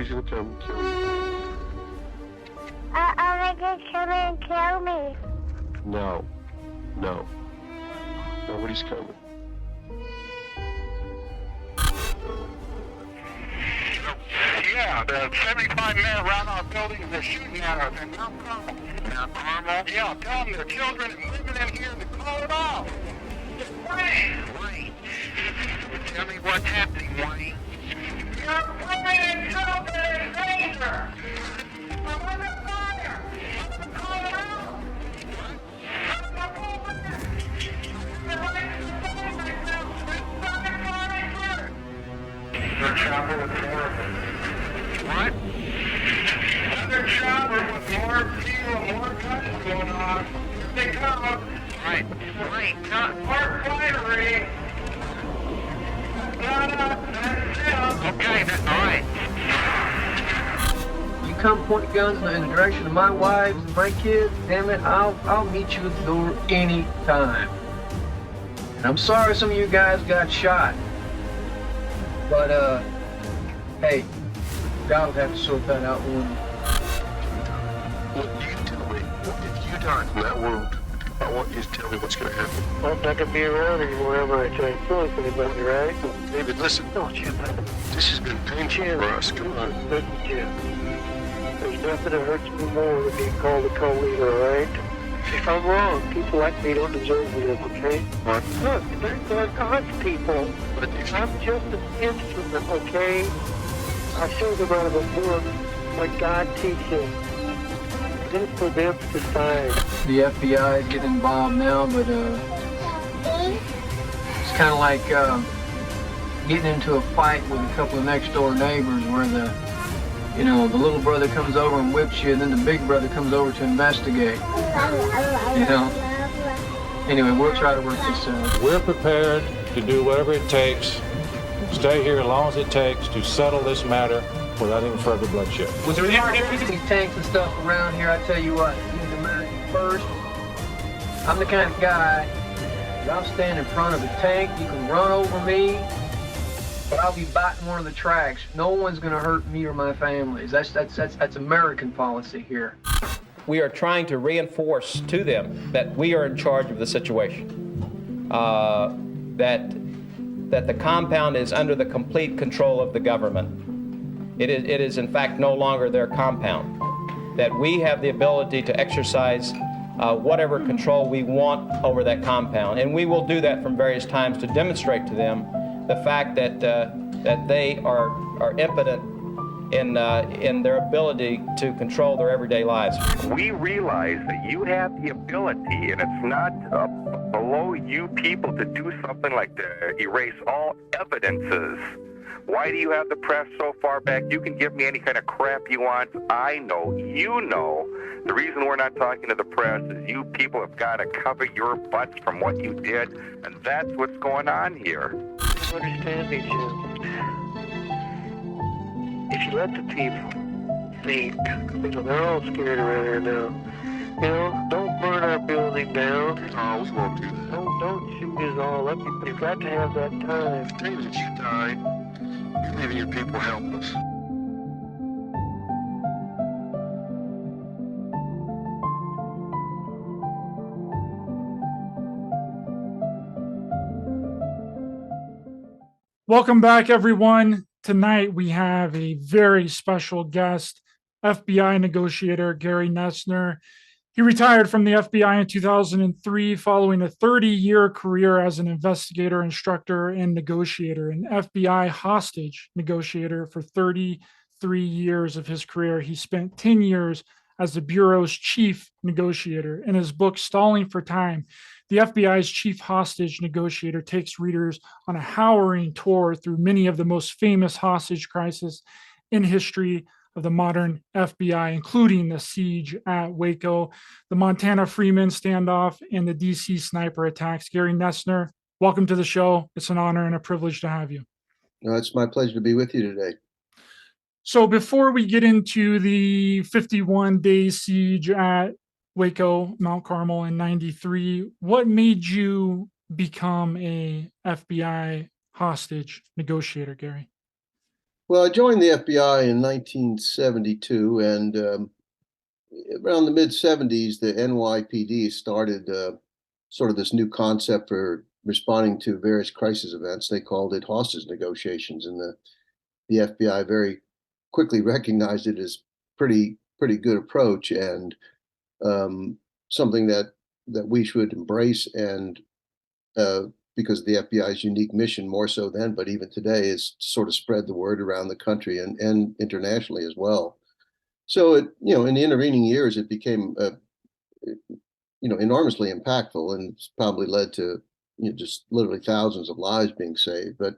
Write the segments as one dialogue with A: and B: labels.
A: Somebody's gonna come and kill you.
B: Are they gonna come and kill me?
A: No. No. Nobody's coming.
C: Yeah, the 75 men around our building, they're shooting at us in Mount Carmel. Mount Carmel? Yeah, tell them their children and women in here to call it off. Wayne. Tell me what's happening, Wayne. Your women and children in danger. I'm under fire. Call it off. Your chopper was horrible. What? Another chopper with more fuel and more guns going on. Here they come. Right. More finery. Not us, that's them. Okay, all right.
D: You come point guns in the direction of my wives and my kids, damn it, I'll meet you at the door any time. And I'm sorry some of you guys got shot. But, hey, God will have to sort that out one.
A: Look, you tell me, if you die from that wound, I want you to tell me what's going to happen.
E: I'm not going to be around anymore, am I? Trying to kill anybody, right?
A: David, listen.
E: No, Jim.
A: This has been painful for us. Come on.
E: Listen, Jim. There's nothing that hurts me more than being called a co-leader, all right? If I'm wrong, people like me don't deserve me, okay?
A: What?
E: Look, they're God's people.
A: But if
E: I'm just an instrument, okay? I show them out of a book what God teaches. Then for them to decide.
D: The FBI is getting involved now, but it's kind of like getting into a fight with a couple of next door neighbors where the little brother comes over and whips you, and then the big brother comes over to investigate. Anyway, we'll try to work this out.
F: We're prepared to do whatever it takes, stay here as long as it takes to settle this matter without any further bloodshed.
D: Was there these tanks and stuff around here? I tell you what, use American first. I'm the kind of guy, if I'll stand in front of a tank, you can run over me, but I'll be biting one of the tracks. No one's going to hurt me or my families. That's American policy here.
G: We are trying to reinforce to them that we are in charge of the situation, that the compound is under the complete control of the government. It is in fact no longer their compound, that we have the ability to exercise whatever control we want over that compound, and we will do that from various times to demonstrate to them the fact that they are impotent in their ability to control their everyday lives.
C: We realize that you have the ability, and it's not below you people to do something like to erase all evidences. Why do you have the press so far back? You can give me any kind of crap you want. I know, you know. The reason we're not talking to the press is you people have got to cover your butts from what you did, and that's what's going on here.
E: You understand me, Jim? If you let the people think, they're all scared around here now. Don't burn our building down.
A: Oh, we won't do that.
E: Don't shoot us all up. You've got to have that time.
A: David, if you die, you're leaving your people helpless.
H: Welcome back, everyone. Tonight we have a very special guest, FBI Negotiator Gary Noesner. He retired from the FBI in 2003 following a 30-year career as an investigator, instructor, and negotiator, an FBI hostage negotiator for 33 years of his career. He spent 10 years as the Bureau's chief negotiator. In his book, Stalling for Time, the FBI's chief hostage negotiator takes readers on a harrowing tour through many of the most famous hostage crises in history of the modern FBI, including the siege at Waco, the Montana Freemen standoff, and the DC sniper attacks. Gary Noesner, welcome to the show. It's an honor and a privilege to have you.
I: No, it's my pleasure to be with you today.
H: So before we get into the 51-day siege at Waco, Mount Carmel in 93, what made you become a FBI hostage negotiator, Gary?
I: Well, I joined the FBI in 1972, and around the mid 70s, the NYPD started sort of this new concept for responding to various crisis events. They called it hostage negotiations, and the FBI very quickly recognized it as pretty good approach, and something that we should embrace. And because of the FBI's unique mission, more so then, but even today, is to sort of spread the word around the country and internationally as well. So in the intervening years, it became enormously impactful, and it's probably led to just literally thousands of lives being saved. But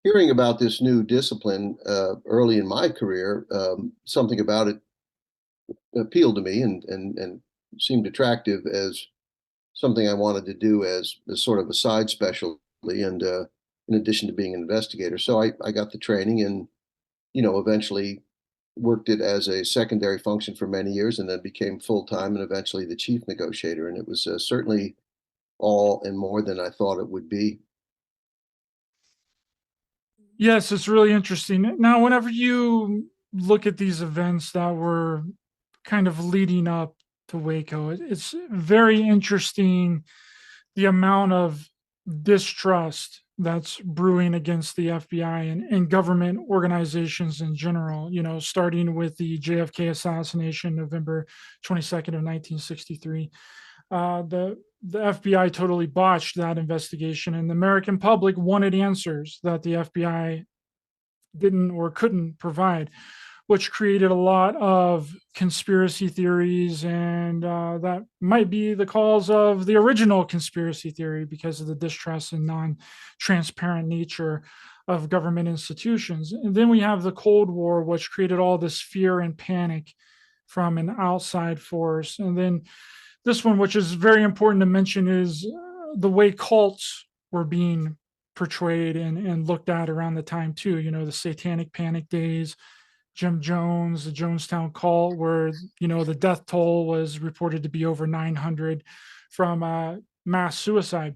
I: hearing about this new discipline early in my career, something about it appealed to me and seemed attractive as something I wanted to do as sort of a side specialty, and in addition to being an investigator. So I got the training, and eventually worked it as a secondary function for many years, and then became full-time and eventually the chief negotiator. And it was certainly all and more than I thought it would be.
H: Yes, it's really interesting. Now, whenever you look at these events that were kind of leading up to Waco, it's very interesting the amount of distrust that's brewing against the FBI and government organizations in general, starting with the JFK assassination, November 22nd of 1963. The FBI totally botched that investigation, and the American public wanted answers that the FBI didn't or couldn't provide, which created a lot of conspiracy theories, and that might be the cause of the original conspiracy theory because of the distrust and non-transparent nature of government institutions. And then we have the Cold War, which created all this fear and panic from an outside force. And then this one, which is very important to mention, is the way cults were being portrayed and looked at around the time too. The Satanic Panic days, Jim Jones, the Jonestown cult, where the death toll was reported to be over 900 from mass suicide.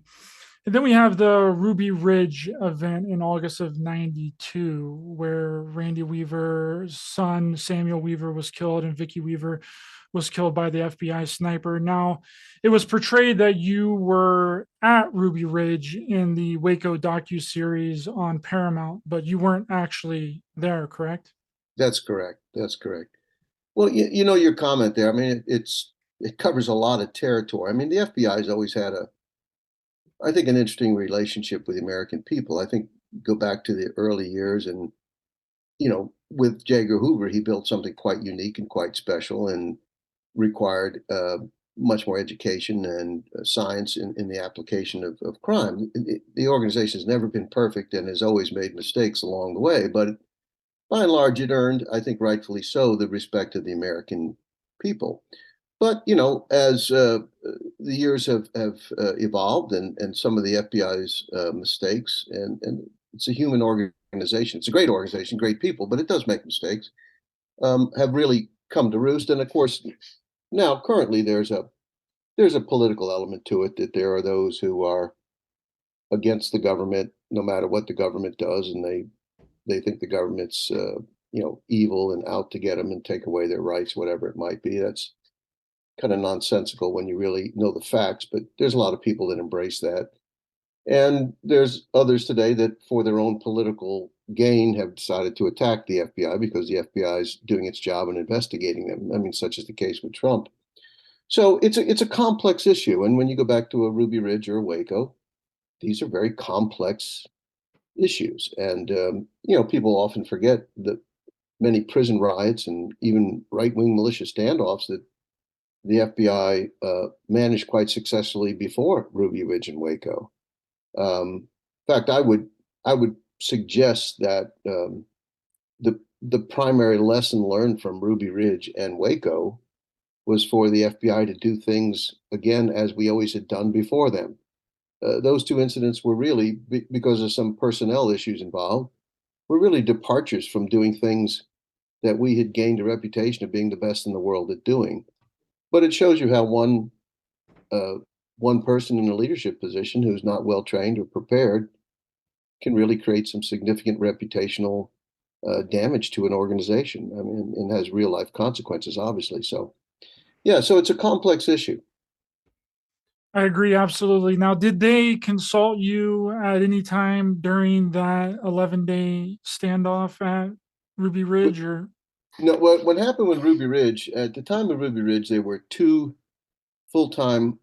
H: And then we have the Ruby Ridge event in August of '92, where Randy Weaver's son Samuel Weaver was killed and Vicky Weaver was killed by the FBI sniper. Now, it was portrayed that you were at Ruby Ridge in the Waco docuseries on Paramount, but you weren't actually there, correct?
I: That's correct. That's correct. Well, your comment there. I mean, it covers a lot of territory. I mean, the FBI has always had I think, an interesting relationship with the American people. I think go back to the early years, and with J. Edgar Hoover, he built something quite unique and quite special, and required much more education and science in the application of crime. The organization has never been perfect and has always made mistakes along the way, but by and large, it earned, I think rightfully so, the respect of the American people. But as the years have evolved, and some of the FBI's mistakes, and it's a human organization. It's a great organization, great people, but it does make mistakes. Have really come to roost. And of course, now currently there's a political element to it, that there are those who are against the government, no matter what the government does, and they think the government's evil and out to get them and take away their rights, whatever it might be. That's kind of nonsensical when you really know the facts, but there's a lot of people that embrace that. And there's others today that, for their own political gain, have decided to attack the FBI because the FBI is doing its job in investigating them. I mean, such is the case with Trump. So it's a complex issue. And when you go back to a Ruby Ridge or a Waco, these are very complex issues. And people often forget that many prison riots and even right-wing militia standoffs that the FBI managed quite successfully before Ruby Ridge and Waco. In fact, I would suggest that the primary lesson learned from Ruby Ridge and Waco was for the FBI to do things again as we always had done before them. Those two incidents were really, because of some personnel issues involved, were really departures from doing things that we had gained a reputation of being the best in the world at doing. But it shows you how one person in a leadership position who's not well trained or prepared can really create some significant reputational damage to an organization. I mean, and has real life consequences, obviously. So, yeah, so it's a complex issue.
H: I agree, absolutely. Now, did they consult you at any time during that 11-day standoff at Ruby Ridge, or?
I: No, what happened with Ruby Ridge, at the time of Ruby Ridge, there were two full-time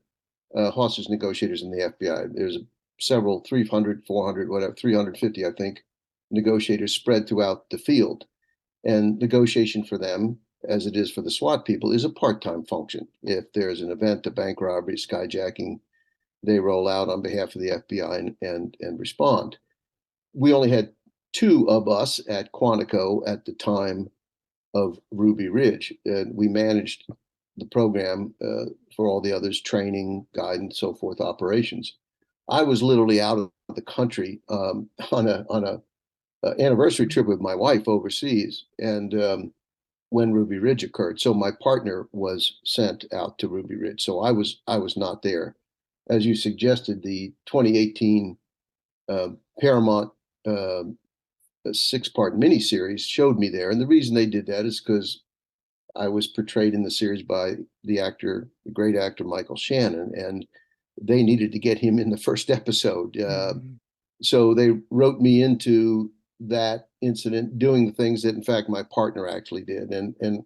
I: hostage negotiators in the FBI. There's several, 300, 400, whatever, 350, I think, negotiators spread throughout the field. And negotiation for them, as it is for the SWAT people, is a part-time function. If there's an event, a bank robbery, skyjacking, they roll out on behalf of the FBI and respond. We only had two of us at Quantico at the time of Ruby Ridge. We managed the program for all the others, training, guidance, so forth, operations. I was literally out of the country on a anniversary trip with my wife overseas, and when Ruby Ridge occurred, so my partner was sent out to Ruby Ridge, so I was not there. As you suggested, the 2018 Paramount six-part miniseries showed me there, and the reason they did that is because I was portrayed in the series by the great actor Michael Shannon, and they needed to get him in the first episode. So they wrote me into that incident, doing the things that, in fact, my partner actually did, and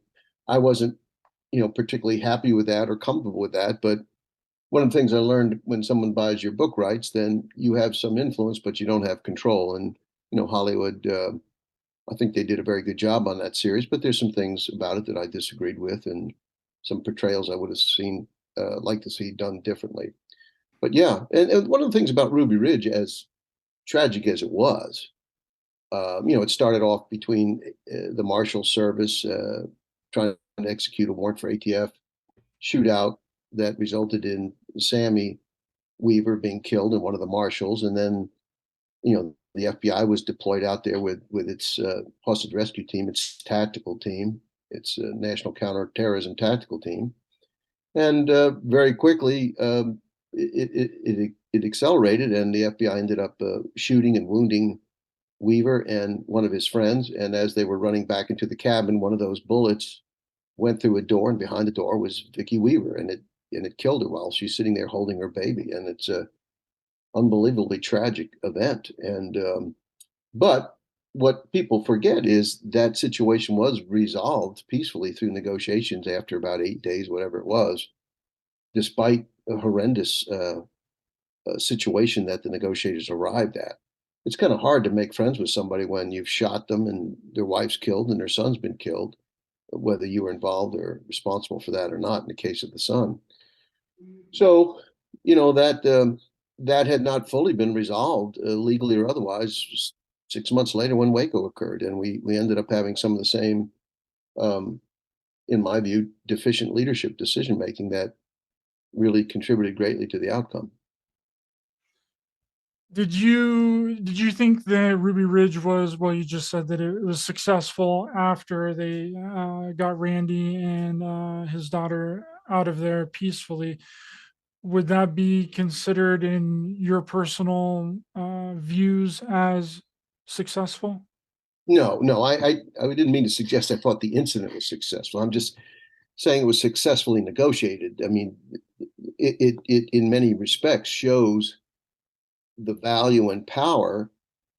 I: I wasn't, particularly happy with that or comfortable with that. But one of the things I learned, when someone buys your book rights, then you have some influence, but you don't have control. And Hollywood, I think they did a very good job on that series, but there's some things about it that I disagreed with, and some portrayals I would have liked to see done differently. But yeah, and one of the things about Ruby Ridge, as tragic as it was, it started off between the Marshal Service trying to execute a warrant for ATF shootout that resulted in Sammy Weaver being killed and one of the marshals, and then the FBI was deployed out there with its hostage rescue team, its tactical team, its national counterterrorism tactical team, and very quickly it accelerated, and the FBI ended up shooting and wounding Weaver and one of his friends. And as they were running back into the cabin, one of those bullets went through a door, and behind the door was Vicki Weaver, and it killed her while she's sitting there holding her baby. And it's a unbelievably tragic event. And but what people forget is that situation was resolved peacefully through negotiations after about 8 days, whatever it was, despite a horrendous situation that the negotiators arrived at. It's kind of hard to make friends with somebody when you've shot them and their wife's killed and their son's been killed, whether you were involved or responsible for that or not in the case of the son. So, that had not fully been resolved legally or otherwise 6 months later when Waco occurred. And we ended up having some of the same, in my view, deficient leadership decision making that really contributed greatly to the outcome.
H: Did you think that Ruby Ridge was, well, you just said that it was successful after they got Randy and his daughter out of there peacefully? Would that be considered in your personal views as successful?
I: No, I didn't mean to suggest I thought the incident was successful. I'm just saying it was successfully negotiated. I mean, it in many respects shows the value and power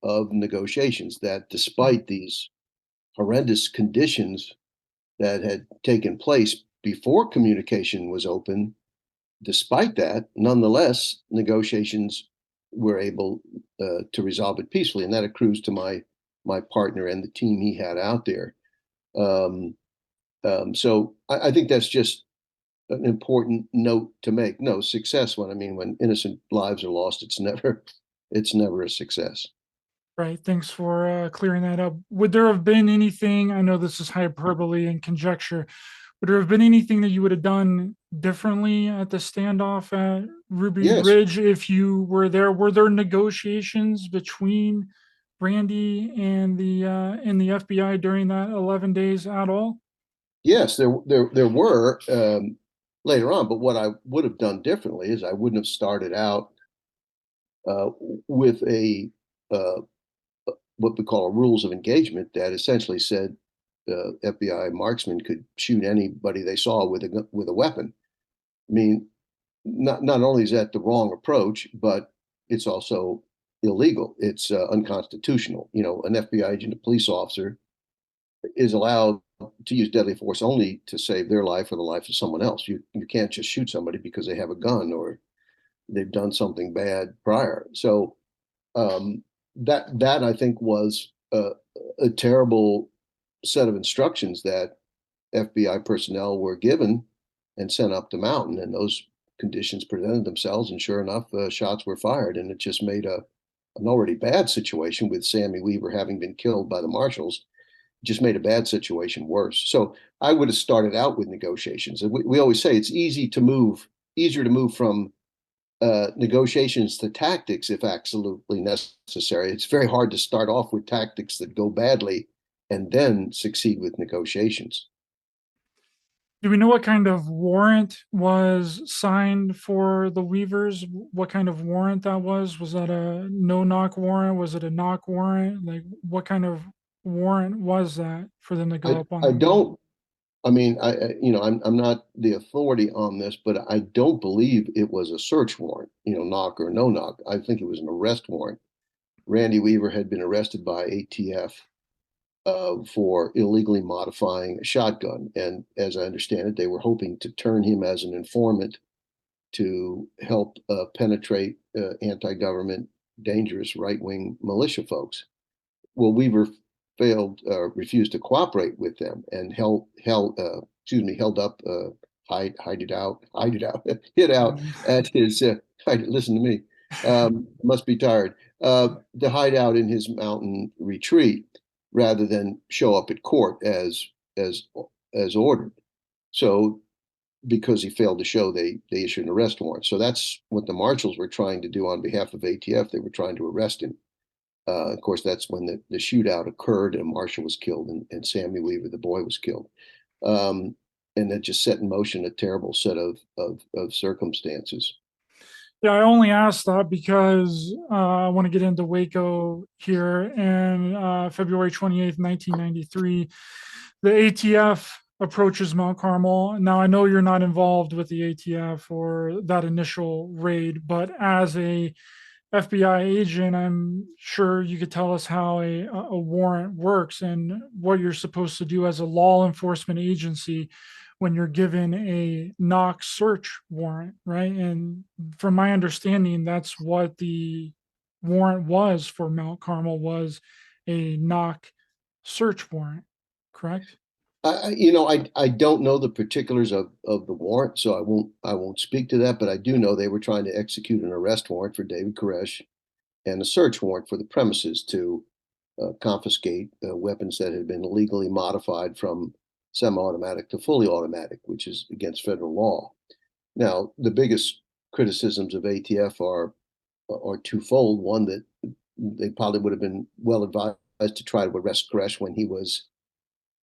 I: of negotiations, that despite these horrendous conditions that had taken place before communication was open, despite that, nonetheless, negotiations were able to resolve it peacefully, and that accrues to my partner and the team he had out there. So I think that's just an important note to make. No, success, when innocent lives are lost, it's never a success.
H: Right. Thanks for clearing that up. Would there have been anything? I know this is hyperbole and conjecture. Would there have been anything that you would have done differently at the standoff at Ruby
I: Yes.
H: Ridge if you were there? Were there negotiations between Randy and the FBI during that 11 days at all?
I: Yes, there were later on, but what I would have done differently is I wouldn't have started out with what we call a rules of engagement that essentially said FBI marksmen could shoot anybody they saw with a weapon. I mean, not only is that the wrong approach, but it's also illegal. It's unconstitutional. You know, an FBI agent, a police officer, is allowed to use deadly force only to save their life or the life of someone else. You can't just shoot somebody because they have a gun or they've done something bad prior. So that I think was a terrible set of instructions that FBI personnel were given and sent up the mountain, and those conditions presented themselves, and sure enough, shots were fired, and it just made an already bad situation with Sammy Weaver having been killed by the marshals, just made a bad situation worse. So I would have started out with negotiations. And we always say it's easier to move from negotiations to tactics if absolutely necessary. It's very hard to start off with tactics that go badly and then succeed with negotiations.
H: Do we know what kind of warrant was signed for the Weavers? What kind of warrant that was? Was that a no-knock warrant? Was it a knock warrant? Like, what kind of warrant was that for them to go up on?
I: I don't. I mean, I'm not the authority on this, but I don't believe it was a search warrant. You know, knock or no knock. I think it was an arrest warrant. Randy Weaver had been arrested by ATF for illegally modifying a shotgun. And as I understand it, they were hoping to turn him as an informant to help penetrate anti-government, dangerous right-wing militia folks. Well, Weaver refused to cooperate with them and held up, hid out at his, listen to me, must be tired, to hide out in his mountain retreat rather than show up at court as ordered. So because he failed to show, they issued an arrest warrant. So that's what the marshals were trying to do on behalf of ATF. They were trying to arrest him. Of course, that's when the shootout occurred and a marshal was killed and Sammy Weaver, the boy, was killed. And that just set in motion a terrible set of circumstances.
H: Yeah, I only asked that because I want to get into Waco here. And February 28th, 1993, the ATF approaches Mount Carmel. Now, I know you're not involved with the ATF or that initial raid, but as a FBI agent, I'm sure you could tell us how a warrant works and what you're supposed to do as a law enforcement agency when you're given a knock search warrant, right? And from my understanding, that's what the warrant was for Mount Carmel, was a knock search warrant, correct?
I: I don't know the particulars of the warrant, so I won't speak to that, but I do know they were trying to execute an arrest warrant for David Koresh and a search warrant for the premises to confiscate weapons that had been illegally modified from semi-automatic to fully automatic, which is against federal law. Now, the biggest criticisms of ATF are twofold. One, that they probably would have been well advised to try to arrest Koresh when he was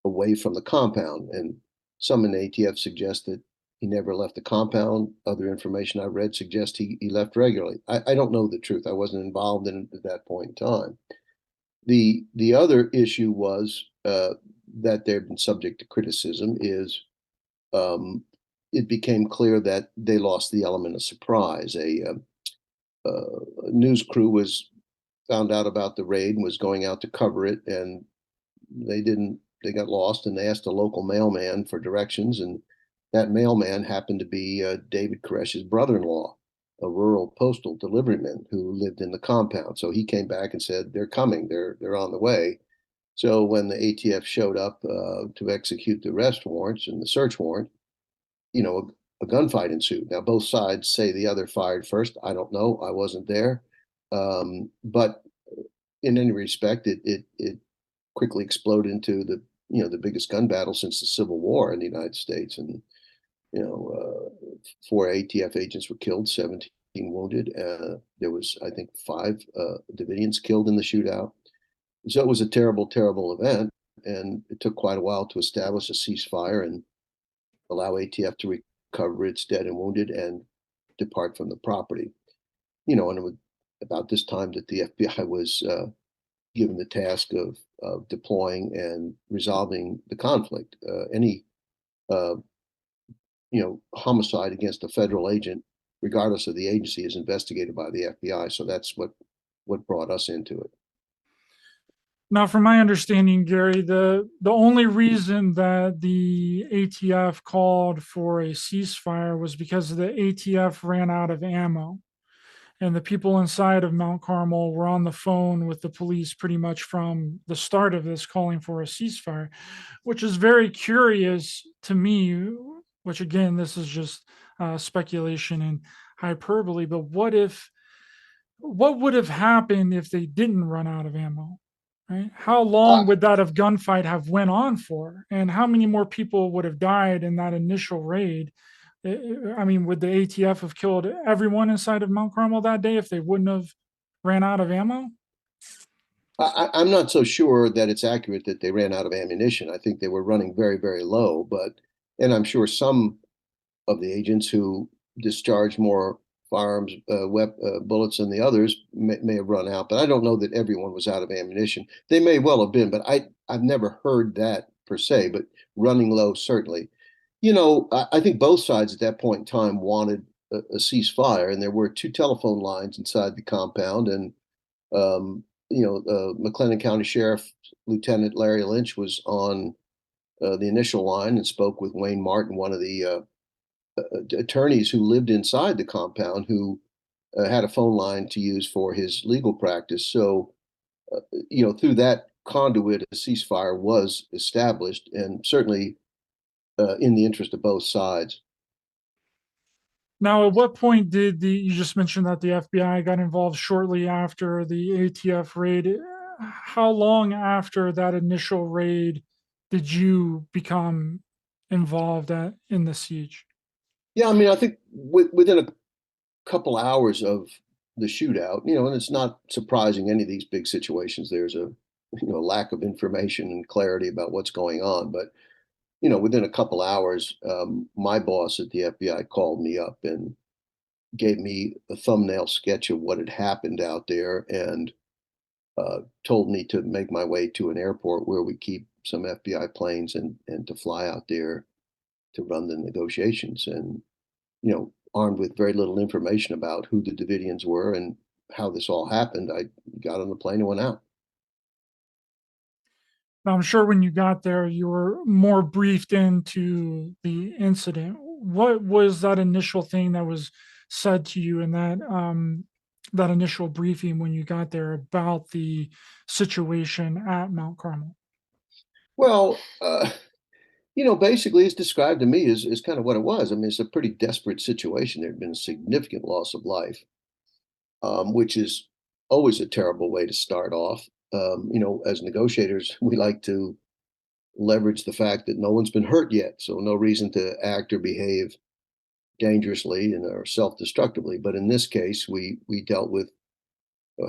I: away from the compound. And some in ATF suggest that he never left the compound. Other information I read suggests he left regularly. I don't know the truth. I wasn't involved in it at that point in time. The other issue was that they've been subject to criticism is it became clear that they lost the element of surprise. A news crew was found out about the raid and was going out to cover it, and they got lost, and they asked a local mailman for directions, and that mailman happened to be David Koresh's brother-in-law, a rural postal deliveryman who lived in the compound. So he came back and said, "They're coming. They're on the way." So when the ATF showed up to execute the arrest warrants and the search warrant, a gunfight ensued. Now both sides say the other fired first. I don't know. I wasn't there, but in any respect, it quickly exploded into the biggest gun battle since the Civil War in the United States. And 4 ATF agents were killed, 17 wounded. There was, I think, 5 Davidians killed in the shootout. So it was a terrible, terrible event, and it took quite a while to establish a ceasefire and allow ATF to recover its dead and wounded and depart from the property. And it was about this time that the FBI was given the task of deploying and resolving the conflict. Any homicide against a federal agent, regardless of the agency, is investigated by the FBI. So that's what brought us into it.
H: Now, from my understanding, Gary, the only reason that the ATF called for a ceasefire was because the ATF ran out of ammo. And the people inside of Mount Carmel were on the phone with the police pretty much from the start of this, calling for a ceasefire, which is very curious to me, which again, this is just speculation and hyperbole, but what would have happened if they didn't run out of ammo? Right? How long would that have gunfight have went on for? And how many more people would have died in that initial raid? I mean, would the ATF have killed everyone inside of Mount Carmel that day if they wouldn't have ran out of ammo?
I: I'm not so sure that it's accurate that they ran out of ammunition. I think they were running very, very low, and I'm sure some of the agents who discharged more firearms, bullets than the others may have run out, but I don't know that everyone was out of ammunition. They may well have been, but I've never heard that per se, but running low, certainly. I think both sides at that point in time wanted a ceasefire, and there were two telephone lines inside the compound, and McLennan County Sheriff Lieutenant Larry Lynch was on the initial line and spoke with Wayne Martin, one of the attorneys who lived inside the compound, who had a phone line to use for his legal practice. So, through that conduit, a ceasefire was established, and certainly in the interest of both sides.
H: Now, at what point did you just mentioned that the FBI got involved shortly after the ATF raid? How long after that initial raid did you become involved in the siege?
I: Yeah, I mean, I think within a couple hours of the shootout, and it's not surprising any of these big situations, there's a lack of information and clarity about what's going on. But within a couple hours, my boss at the FBI called me up and gave me a thumbnail sketch of what had happened out there, and told me to make my way to an airport where we keep some FBI planes and to fly out there to run the negotiations. And armed with very little information about who the Davidians were and how this all happened, I got on the plane and went out.
H: Now, I'm sure when you got there, you were more briefed into the incident. What was that initial thing that was said to you in that initial briefing when you got there about the situation at Mount Carmel?
I: Well, basically, it's described to me as kind of what it was. I mean, it's a pretty desperate situation. There had been a significant loss of life, which is always a terrible way to start off. As negotiators, we like to leverage the fact that no one's been hurt yet, so no reason to act or behave dangerously or self-destructively. But in this case, we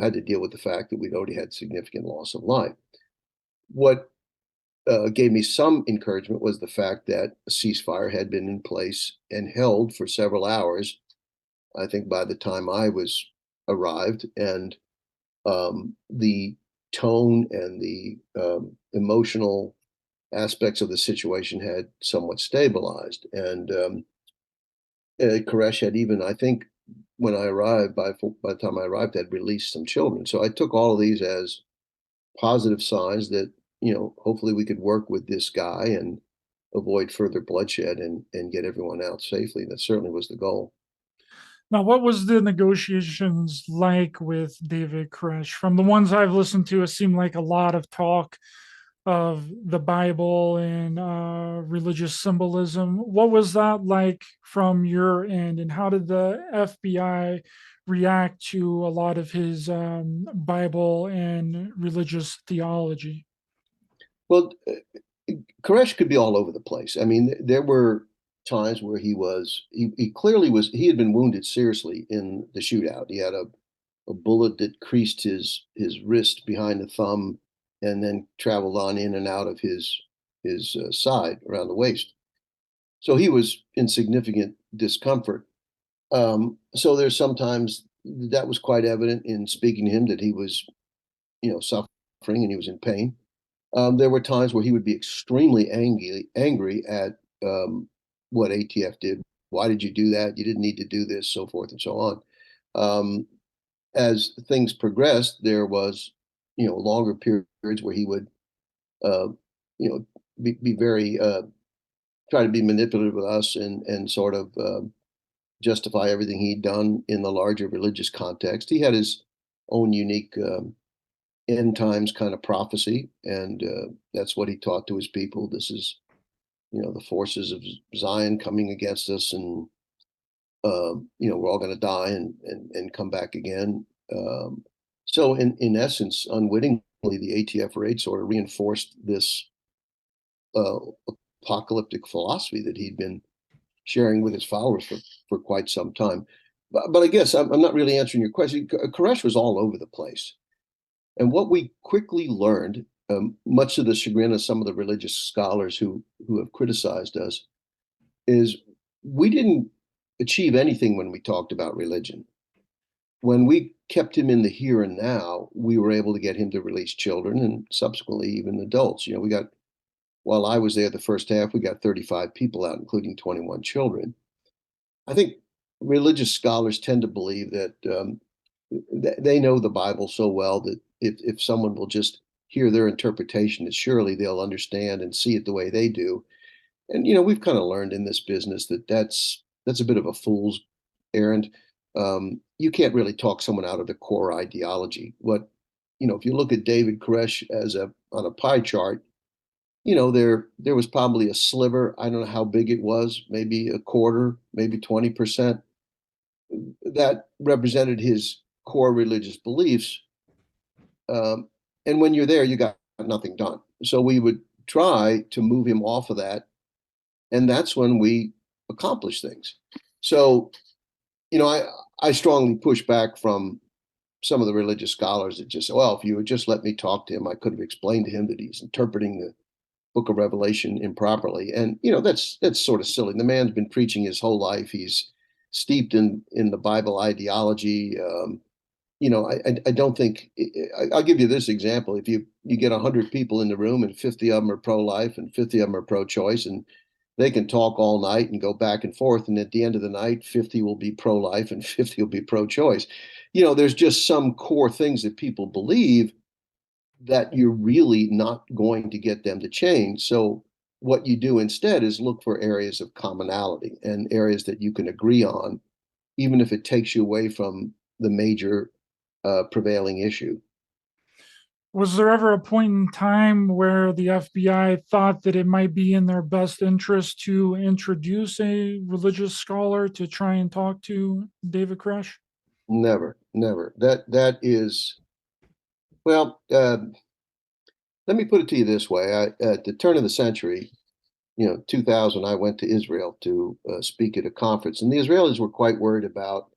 I: had to deal with the fact that we'd already had significant loss of life. What gave me some encouragement was the fact that a ceasefire had been in place and held for several hours, I think by the time I arrived, and the tone and the emotional aspects of the situation had somewhat stabilized. And Koresh had even, I think, when I arrived, by the time I arrived, had released some children. So I took all of these as positive signs that, hopefully we could work with this guy and avoid further bloodshed and get everyone out safely. That certainly was the goal.
H: Now, what was the negotiations like with David Koresh? From the ones I've listened to, it seemed like a lot of talk of the Bible and religious symbolism. What was that like from your end, and how did the FBI react to a lot of his Bible and religious theology?
I: Well, Koresh could be all over the place. I mean, there were times where he clearly he had been wounded seriously in the shootout. He had a bullet that creased his wrist behind the thumb and then traveled on in and out of his side around the waist. So he was in significant discomfort. So there's sometimes that was quite evident in speaking to him, that he was, suffering and he was in pain. There were times where he would be extremely angry at what ATF did. Why did you do that? You didn't need to do this, so forth and so on. As things progressed, there was, longer periods where he would, be very try to be manipulative with us and sort of justify everything he'd done in the larger religious context. He had his own unique end times kind of prophecy, and that's what he taught to his people. This is, the forces of Zion coming against us, and we're all going to die and come back again. So in essence, unwittingly, the ATF raid sort of reinforced this apocalyptic philosophy that he'd been sharing with his followers for quite some time. But I guess I'm not really answering your question. Koresh was all over the place. And what we quickly learned, much to the chagrin of some of the religious scholars who have criticized us, is we didn't achieve anything when we talked about religion. When we kept him in the here and now, we were able to get him to release children and subsequently even adults. While I was there the first half, we got 35 people out, including 21 children. I think religious scholars tend to believe that they know the Bible so well that if someone will just hear their interpretation, that surely they'll understand and see it the way they do. And we've kind of learned in this business that that's a bit of a fool's errand. You can't really talk someone out of the core ideology. If you look at David Koresh on a pie chart, there was probably a sliver. I don't know how big it was, maybe a quarter, maybe 20%, that represented his core religious beliefs. And when you're there, you got nothing done. So we would try to move him off of that. And that's when we accomplish things. So, I strongly push back from some of the religious scholars that just say, well, if you would just let me talk to him, I could have explained to him that he's interpreting the book of Revelation improperly. And, that's sort of silly. The man's been preaching his whole life. He's steeped in the Bible ideology. I don't think, I'll give you this example. If you get 100 people in the room and 50 of them are pro-life and 50 of them are pro-choice, and they can talk all night and go back and forth, and at the end of the night, 50 will be pro-life and 50 will be pro-choice. There's just some core things that people believe that you're really not going to get them to change. So what you do instead is look for areas of commonality and areas that you can agree on, even if it takes you away from the major prevailing issue.
H: Was there ever a point in time where the FBI thought that it might be in their best interest to introduce a religious scholar to try and talk to David Koresh?
I: Never. That is, well, let me put it to you this way. At the turn of the century, 2000, I went to Israel to speak at a conference, and the Israelis were quite worried about,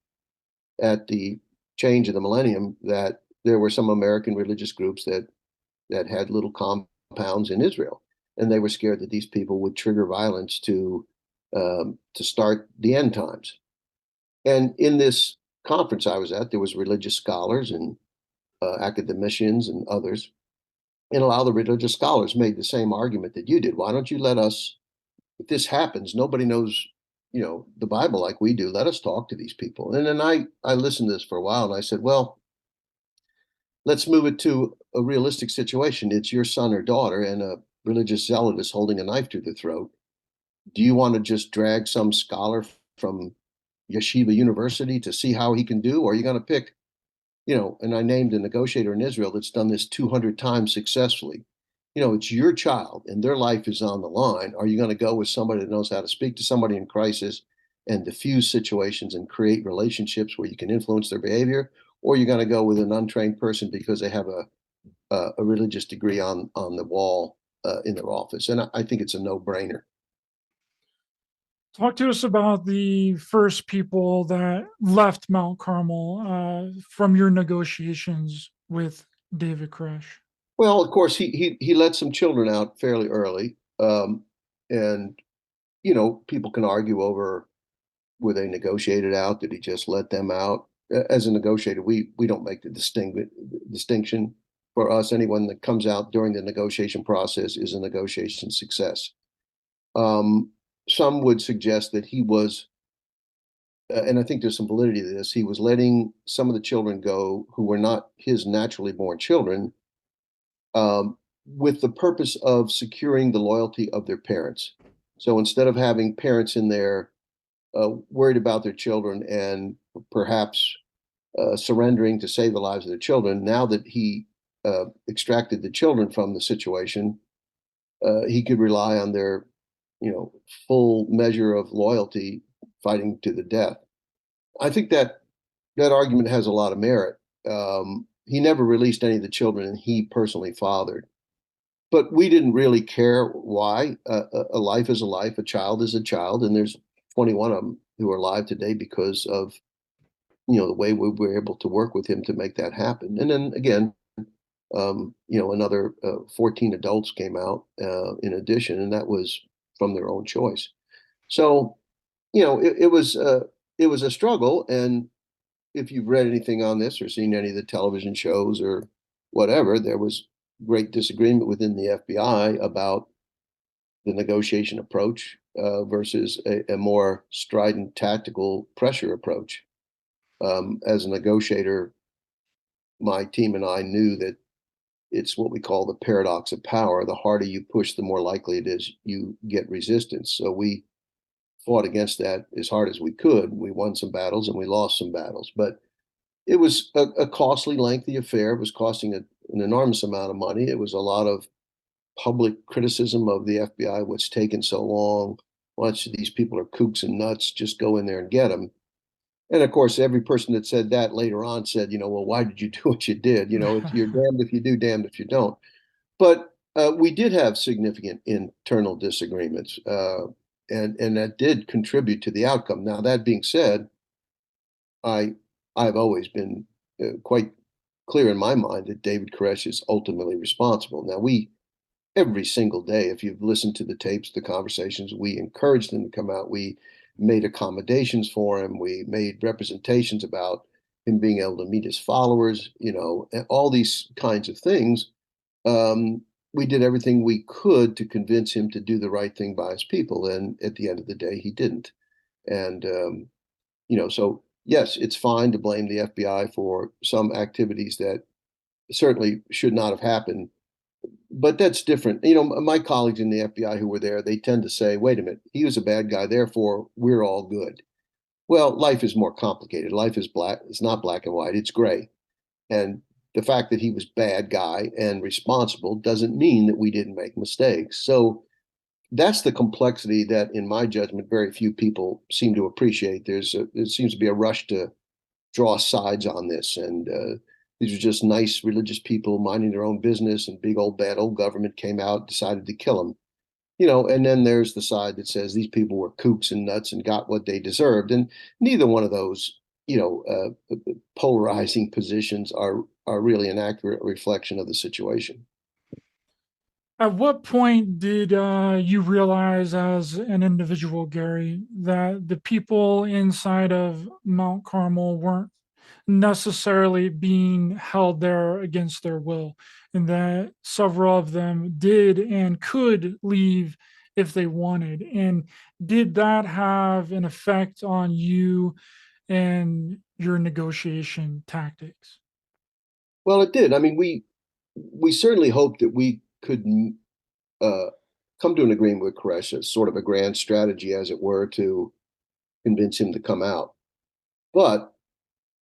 I: at the change of the millennium, that there were some American religious groups that had little compounds in Israel, and they were scared that these people would trigger violence to start the end times. And in this conference I was at, there was religious scholars and academicians and others, and a lot of the religious scholars made the same argument that you did. Why don't you let us, if this happens, nobody knows the Bible like we do, let us talk to these people. And then I listened to this for a while, and I said, well, let's move it to a realistic situation. It's your son or daughter, and a religious zealot is holding a knife to their throat. Do you want to just drag some scholar from Yeshiva University to see how he can do? Or are you going to pick, and I named a negotiator in Israel that's done this 200 times successfully. It's your child and their life is on the line. Are you going to go with somebody that knows how to speak to somebody in crisis and diffuse situations and create relationships where you can influence their behavior? Or you're going to go with an untrained person because they have a religious degree on the wall in their office? And I think it's a no-brainer.
H: Talk to us about the first people that left Mount Carmel from your negotiations with David Koresh.
I: Well, of course, he let some children out fairly early, and people can argue over, were they negotiated out? Did he just let them out? As a negotiator, we don't make the distinction. for us, anyone that comes out during the negotiation process is a negotiation success. Some would suggest that he was, and I think there's some validity to this, he was letting some of the children go who were not his naturally born children, with the purpose of securing the loyalty of their parents. So instead of having parents in there worried about their children and perhaps surrendering to save the lives of their children, now that he extracted the children from the situation, he could rely on their, full measure of loyalty, fighting to the death. I think that argument has a lot of merit. He never released any of the children he personally fathered, but we didn't really care why. A life is a life, a child is a child, and there's 21 of them who are alive today because of the way we were able to work with him to make that happen. And then again, another 14 adults came out in addition, and that was from their own choice. So, it was a struggle. And if you've read anything on this or seen any of the television shows or whatever, there was great disagreement within the FBI about the negotiation approach versus a more strident tactical pressure approach. As a negotiator, my team and I knew that it's what we call the paradox of power. The harder you push, the more likely it is you get resistance. So we fought against that as hard as we could. We won some battles and we lost some battles, but it was a costly, lengthy affair. It was costing an enormous amount of money. It was a lot of public criticism of the FBI. What's taken so long? Bunch of these people are kooks and nuts. Just go in there and get them. And of course, every person that said that later on said, well, why did you do what you did? You're damned if you do, damned if you don't. But we did have significant internal disagreements, and that did contribute to the outcome. Now, that being said, I've always been quite clear in my mind that David Koresh is ultimately responsible. Now, every single day, if you've listened to the tapes, the conversations, we encouraged him to come out. We made accommodations for him. We made representations about him being able to meet his followers, and all these kinds of things. We did everything we could to convince him to do the right thing by his people. And at the end of the day, he didn't. And, so yes, it's fine to blame the FBI for some activities that certainly should not have happened. But that's different. My colleagues in the FBI who were there, they tend to say, wait a minute, he was a bad guy, therefore we're all good. Well, life is more complicated. Life is black. It's not black and white. It's gray. And the fact that he was bad guy and responsible doesn't mean that we didn't make mistakes. So that's the complexity that, in my judgment, very few people seem to appreciate. There seems to be a rush to draw sides on this. And these are just nice religious people minding their own business, and big old bad old government came out, decided to kill them. And then there's the side that says these people were kooks and nuts and got what they deserved. And neither one of those, polarizing positions are really an accurate reflection of the situation.
H: At what point did you realize as an individual, Gary, that the people inside of Mount Carmel weren't necessarily being held there against their will, and that several of them did and could leave if they wanted? And did that have an effect on you and your negotiation tactics?
I: Well, it did. I mean, we certainly hoped that we could come to an agreement with Koresh as sort of a grand strategy, as it were, to convince him to come out. But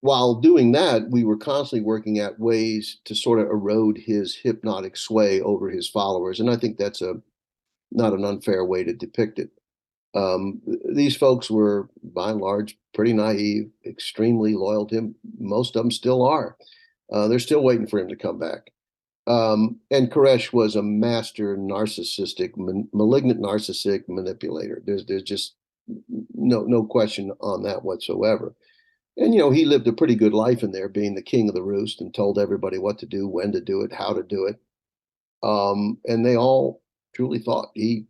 I: while doing that, we were constantly working at ways to sort of erode his hypnotic sway over his followers. And I think that's not an unfair way to depict it. These folks were, by and large, pretty naive, extremely loyal to him. Most of them still are. They're still waiting for him to come back. And Koresh was a master narcissistic, malignant narcissistic manipulator. There's just no question on that whatsoever. And, he lived a pretty good life in there, being the king of the roost, and told everybody what to do, when to do it, how to do it. And they all truly thought he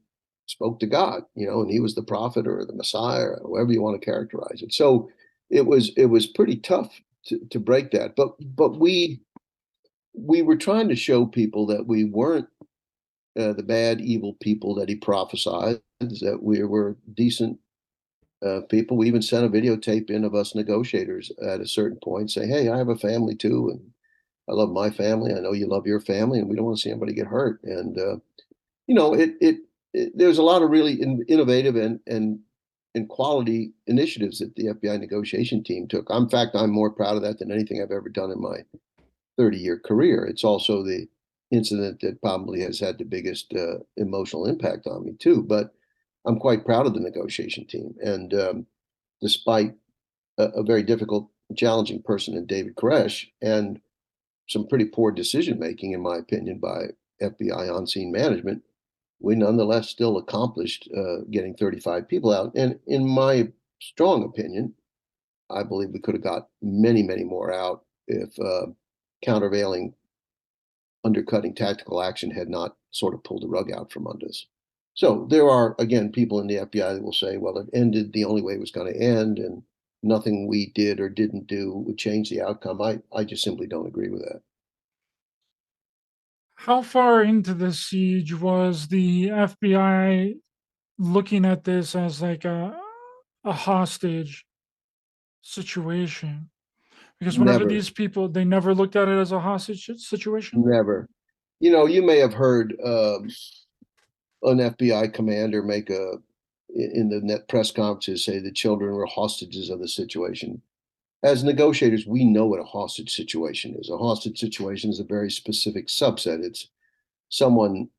I: spoke to God, and he was the prophet or the Messiah, or however you want to characterize it. So it was pretty tough to break that. But we we were trying to show people that we weren't the bad, evil people that he prophesied, that we were decent people. We even sent a videotape in of us negotiators at a certain point saying, hey, I have a family too, and I love my family. I know you love your family, and we don't want to see anybody get hurt. And, there's a lot of really innovative and quality initiatives that the FBI negotiation team took. In fact, I'm more proud of that than anything I've ever done in my 30-year career. It's also the incident that probably has had the biggest emotional impact on me too. But I'm quite proud of the negotiation team. And despite a very difficult, challenging person in David Koresh and some pretty poor decision making, in my opinion, by FBI on-scene management, we nonetheless still accomplished getting 35 people out. And in my strong opinion, I believe we could have got many, many more out if countervailing, undercutting tactical action had not sort of pulled the rug out from under us. So there are, again, people in the FBI that will say, well, it ended the only way it was going to end, and nothing we did or didn't do would change the outcome. I just simply don't agree with that.
H: How far into the siege was the FBI looking at this as like a hostage situation? Because whenever
I: Never,
H: these people, they never looked at it as a hostage situation.
I: never. You may have heard an FBI commander make in the net press conferences say the children were hostages of the situation. As negotiators, we know what a hostage situation is. A hostage situation is a very specific subset. It's someone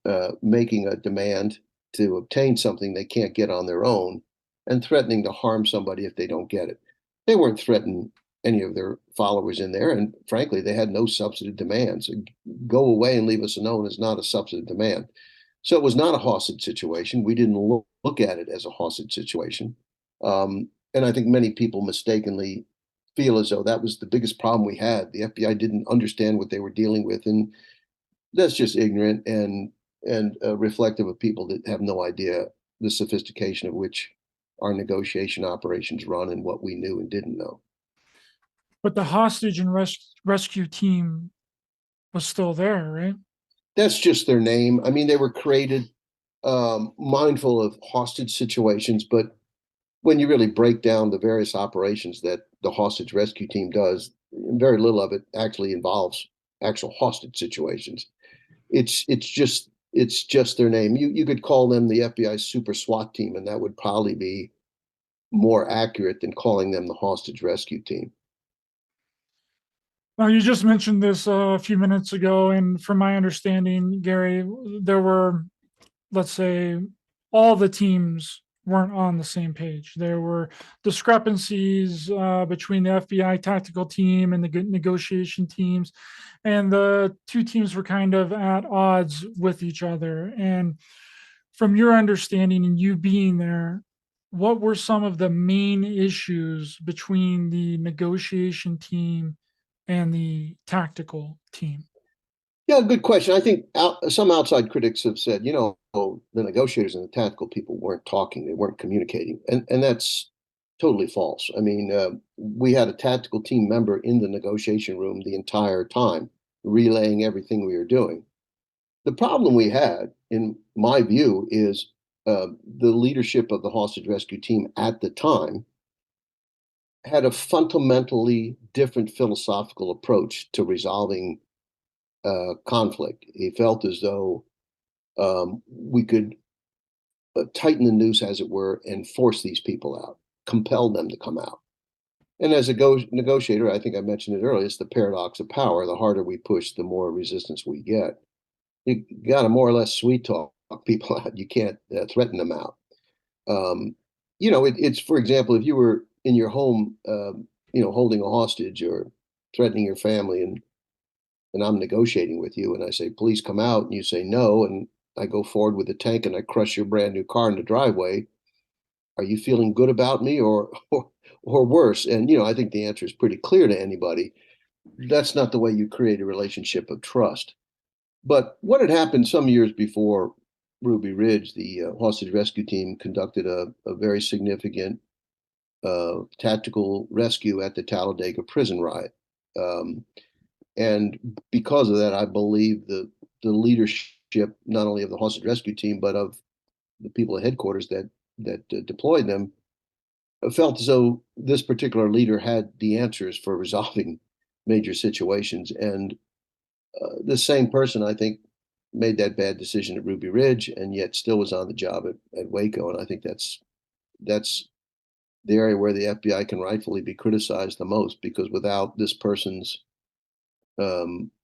I: making a demand to obtain something they can't get on their own and threatening to harm somebody if they don't get it. They weren't threatening any of their followers in there, and frankly, they had no substantive demands. Go away and leave us alone is not a substantive demand. So it was not a hostage situation. We didn't look at it as a hostage situation. And I think many people mistakenly feel as though that was the biggest problem we had. The FBI didn't understand what they were dealing with, and that's just ignorant and reflective of people that have no idea the sophistication of which our negotiation operations run and what we knew and didn't know.
H: But the hostage and rescue team was still there, right?
I: That's just their name. I mean, they were created mindful of hostage situations, but when you really break down the various operations that the hostage rescue team does, very little of it actually involves actual hostage situations. It's just their name. You could call them the FBI super SWAT team, and that would probably be more accurate than calling them the hostage rescue team.
H: Now, you just mentioned this a few minutes ago, and from my understanding, Gary, there were, let's say, all the teams weren't on the same page. There were discrepancies between the FBI tactical team and the negotiation teams, and the two teams were kind of at odds with each other. And from your understanding and you being there, what were some of the main issues between the negotiation team and the tactical team?
I: Yeah, good question. I think some outside critics have said, the negotiators and the tactical people weren't talking, they weren't communicating, and that's totally false. I mean, we had a tactical team member in the negotiation room the entire time, relaying everything we were doing. The problem we had, in my view, is the leadership of the hostage rescue team at the time had a fundamentally different philosophical approach to resolving conflict. He felt as though we could tighten the noose, as it were, and force these people out, compel them to come out. And as a negotiator, I think I mentioned it earlier, it's the paradox of power. The harder we push, the more resistance we get. You got to more or less sweet talk people out. You can't threaten them out. It's, for example, if you were in your home, holding a hostage or threatening your family, and I'm negotiating with you, and I say, please come out, and you say no, and I go forward with the tank and I crush your brand new car in the driveway. Are you feeling good about me or worse? And, I think the answer is pretty clear to anybody. That's not the way you create a relationship of trust. But what had happened some years before Ruby Ridge, the hostage rescue team conducted a very significant tactical rescue at the Talladega prison riot. And because of that, I believe the leadership, not only of the hostage rescue team, but of the people at headquarters that deployed them, felt as though this particular leader had the answers for resolving major situations. And the same person, I think, made that bad decision at Ruby Ridge, and yet still was on the job at Waco. And I think that's the area where the FBI can rightfully be criticized the most, because without this person's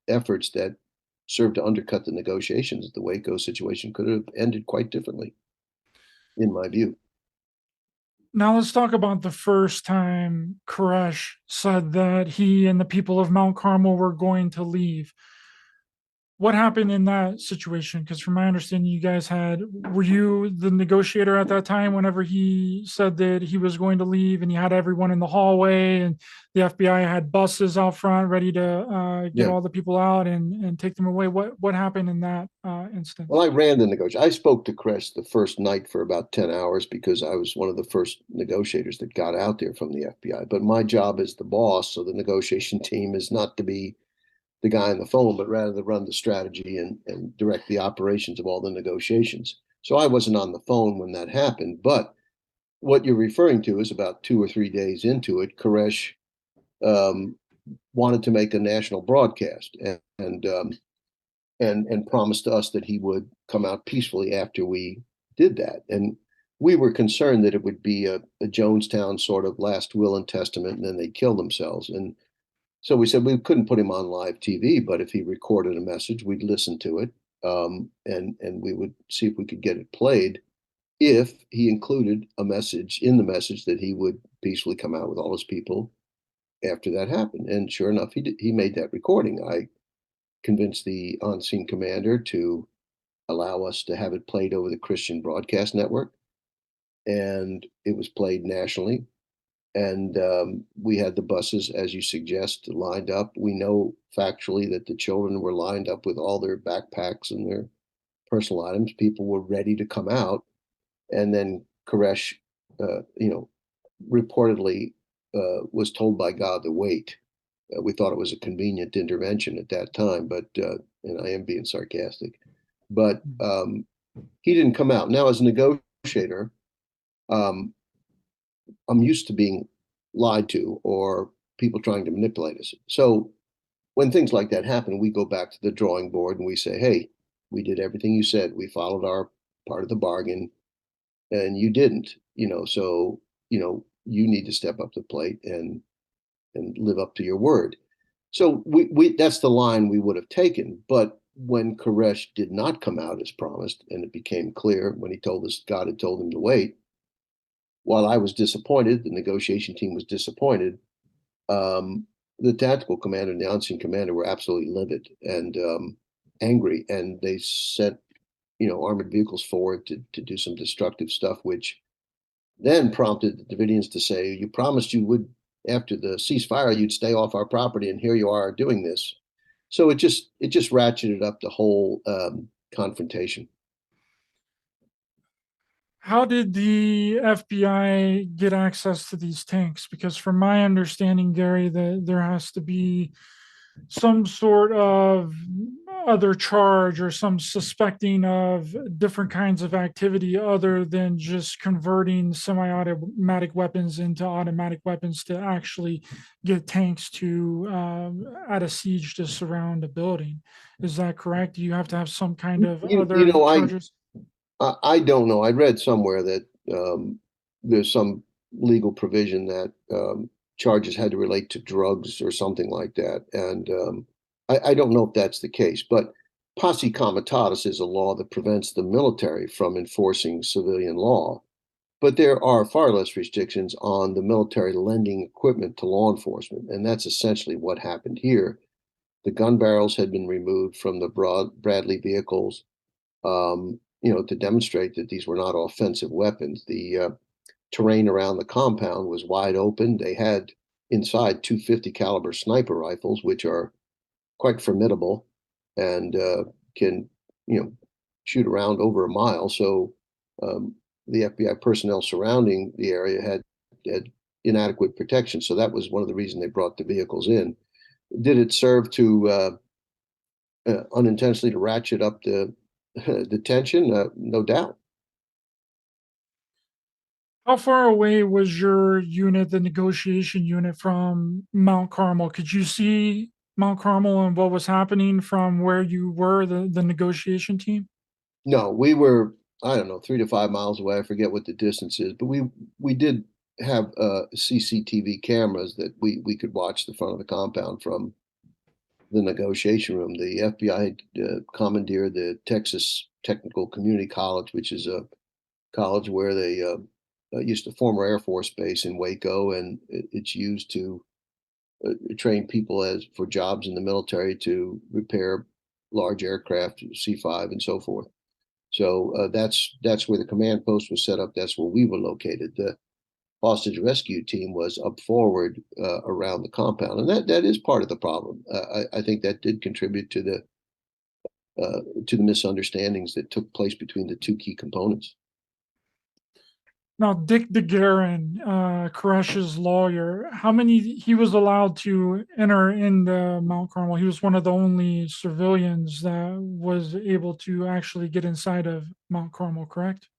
I: efforts that served to undercut the negotiations, the Waco situation could have ended quite differently, in my view.
H: Now let's talk about the first time Koresh said that he and the people of Mount Carmel were going to leave. What happened in that situation? Because from my understanding, were you the negotiator at that time whenever he said that he was going to leave, and he had everyone in the hallway, and the FBI had buses out front ready to get
I: Yeah.
H: all the people out and take them away? What happened in that instance?
I: Well, I ran the negotiation. I spoke to Koresh the first night for about 10 hours because I was one of the first negotiators that got out there from the FBI. But my job as the boss of the negotiation team is not to be the guy on the phone, but rather to run the strategy and direct the operations of all the negotiations. So I wasn't on the phone when that happened. But what you're referring to is about 2 or 3 days into it, Koresh wanted to make a national broadcast and promised us that he would come out peacefully after we did that. And we were concerned that it would be a Jonestown sort of last will and testament, and then they'd kill themselves. And so we said we couldn't put him on live TV, but if he recorded a message, we'd listen to it, and we would see if we could get it played. If he included a message in the message that he would peacefully come out with all his people after that happened. And sure enough, he made that recording. I convinced the on-scene commander to allow us to have it played over the Christian Broadcast Network, and it was played nationally. And we had the buses, as you suggest, lined up. We know factually that the children were lined up with all their backpacks and their personal items. People were ready to come out. And then Koresh, reportedly was told by God to wait. We thought it was a convenient intervention at that time, but and I am being sarcastic. But he didn't come out. Now, as a negotiator, I'm used to being lied to or people trying to manipulate us. So when things like that happen, we go back to the drawing board and we say, hey, we did everything you said. We followed our part of the bargain, and you didn't, so, you need to step up to the plate and live up to your word. So we that's the line we would have taken. But when Koresh did not come out as promised, and it became clear when he told us God had told him to wait, while I was disappointed, the negotiation team was disappointed. The tactical commander and the on-scene commander were absolutely livid and angry, and they sent, armored vehicles forward to do some destructive stuff, which then prompted the Davidians to say, "You promised you would, after the ceasefire, you'd stay off our property, and here you are doing this." So it just ratcheted up the whole confrontation.
H: How did the FBI get access to these tanks? Because from my understanding, Gary, there has to be some sort of other charge or some suspecting of different kinds of activity other than just converting semi-automatic weapons into automatic weapons to actually get tanks to at a siege to surround a building. Is that correct? Do you have to have some kind of other charges?
I: I don't know. I read somewhere that there's some legal provision that charges had to relate to drugs or something like that. And I don't know if that's the case, but posse comitatus is a law that prevents the military from enforcing civilian law. But there are far less restrictions on the military lending equipment to law enforcement. And that's essentially what happened here. The gun barrels had been removed from the Bradley vehicles. To demonstrate that these were not offensive weapons. The terrain around the compound was wide open. They had inside 250 caliber sniper rifles, which are quite formidable and can, shoot around over a mile. So the FBI personnel surrounding the area had inadequate protection. So that was one of the reasons they brought the vehicles in. Did it serve to unintentionally to ratchet up the the tension? No doubt.
H: How far away was your unit, the negotiation unit, from Mount Carmel? Could you see Mount Carmel and what was happening from where you were, the negotiation team?
I: No, we were, I don't know, 3 to 5 miles away. I forget what the distance is, but we did have CCTV cameras that we could watch the front of the compound from the negotiation room. The FBI commandeered the Texas Technical Community College, which is a college where they used a former Air Force base in Waco, and it's used to train people as for jobs in the military to repair large aircraft, C-5 and so forth. So that's where the command post was set up. That's where we were located. The hostage rescue team was up forward around the compound, and that is part of the problem. I think that did contribute to the misunderstandings that took place between the two key components.
H: Now, Dick DeGuerin, Koresh's lawyer, how many he was allowed to enter into Mount Carmel? He was one of the only civilians that was able to actually get inside of Mount Carmel, correct?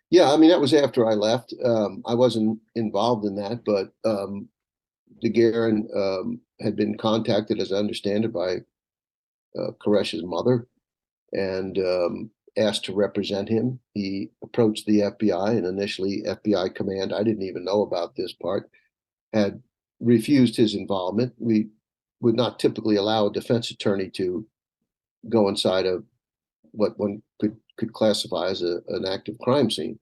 I: Yeah, I mean that was after I left. I wasn't involved in that, but DeGuerin had been contacted, as I understand it, by Koresh's mother, and asked to represent him. He approached the FBI, and initially FBI command, I didn't even know about this part, had refused his involvement. We would not typically allow a defense attorney to go inside of what one could classify as an active crime scene.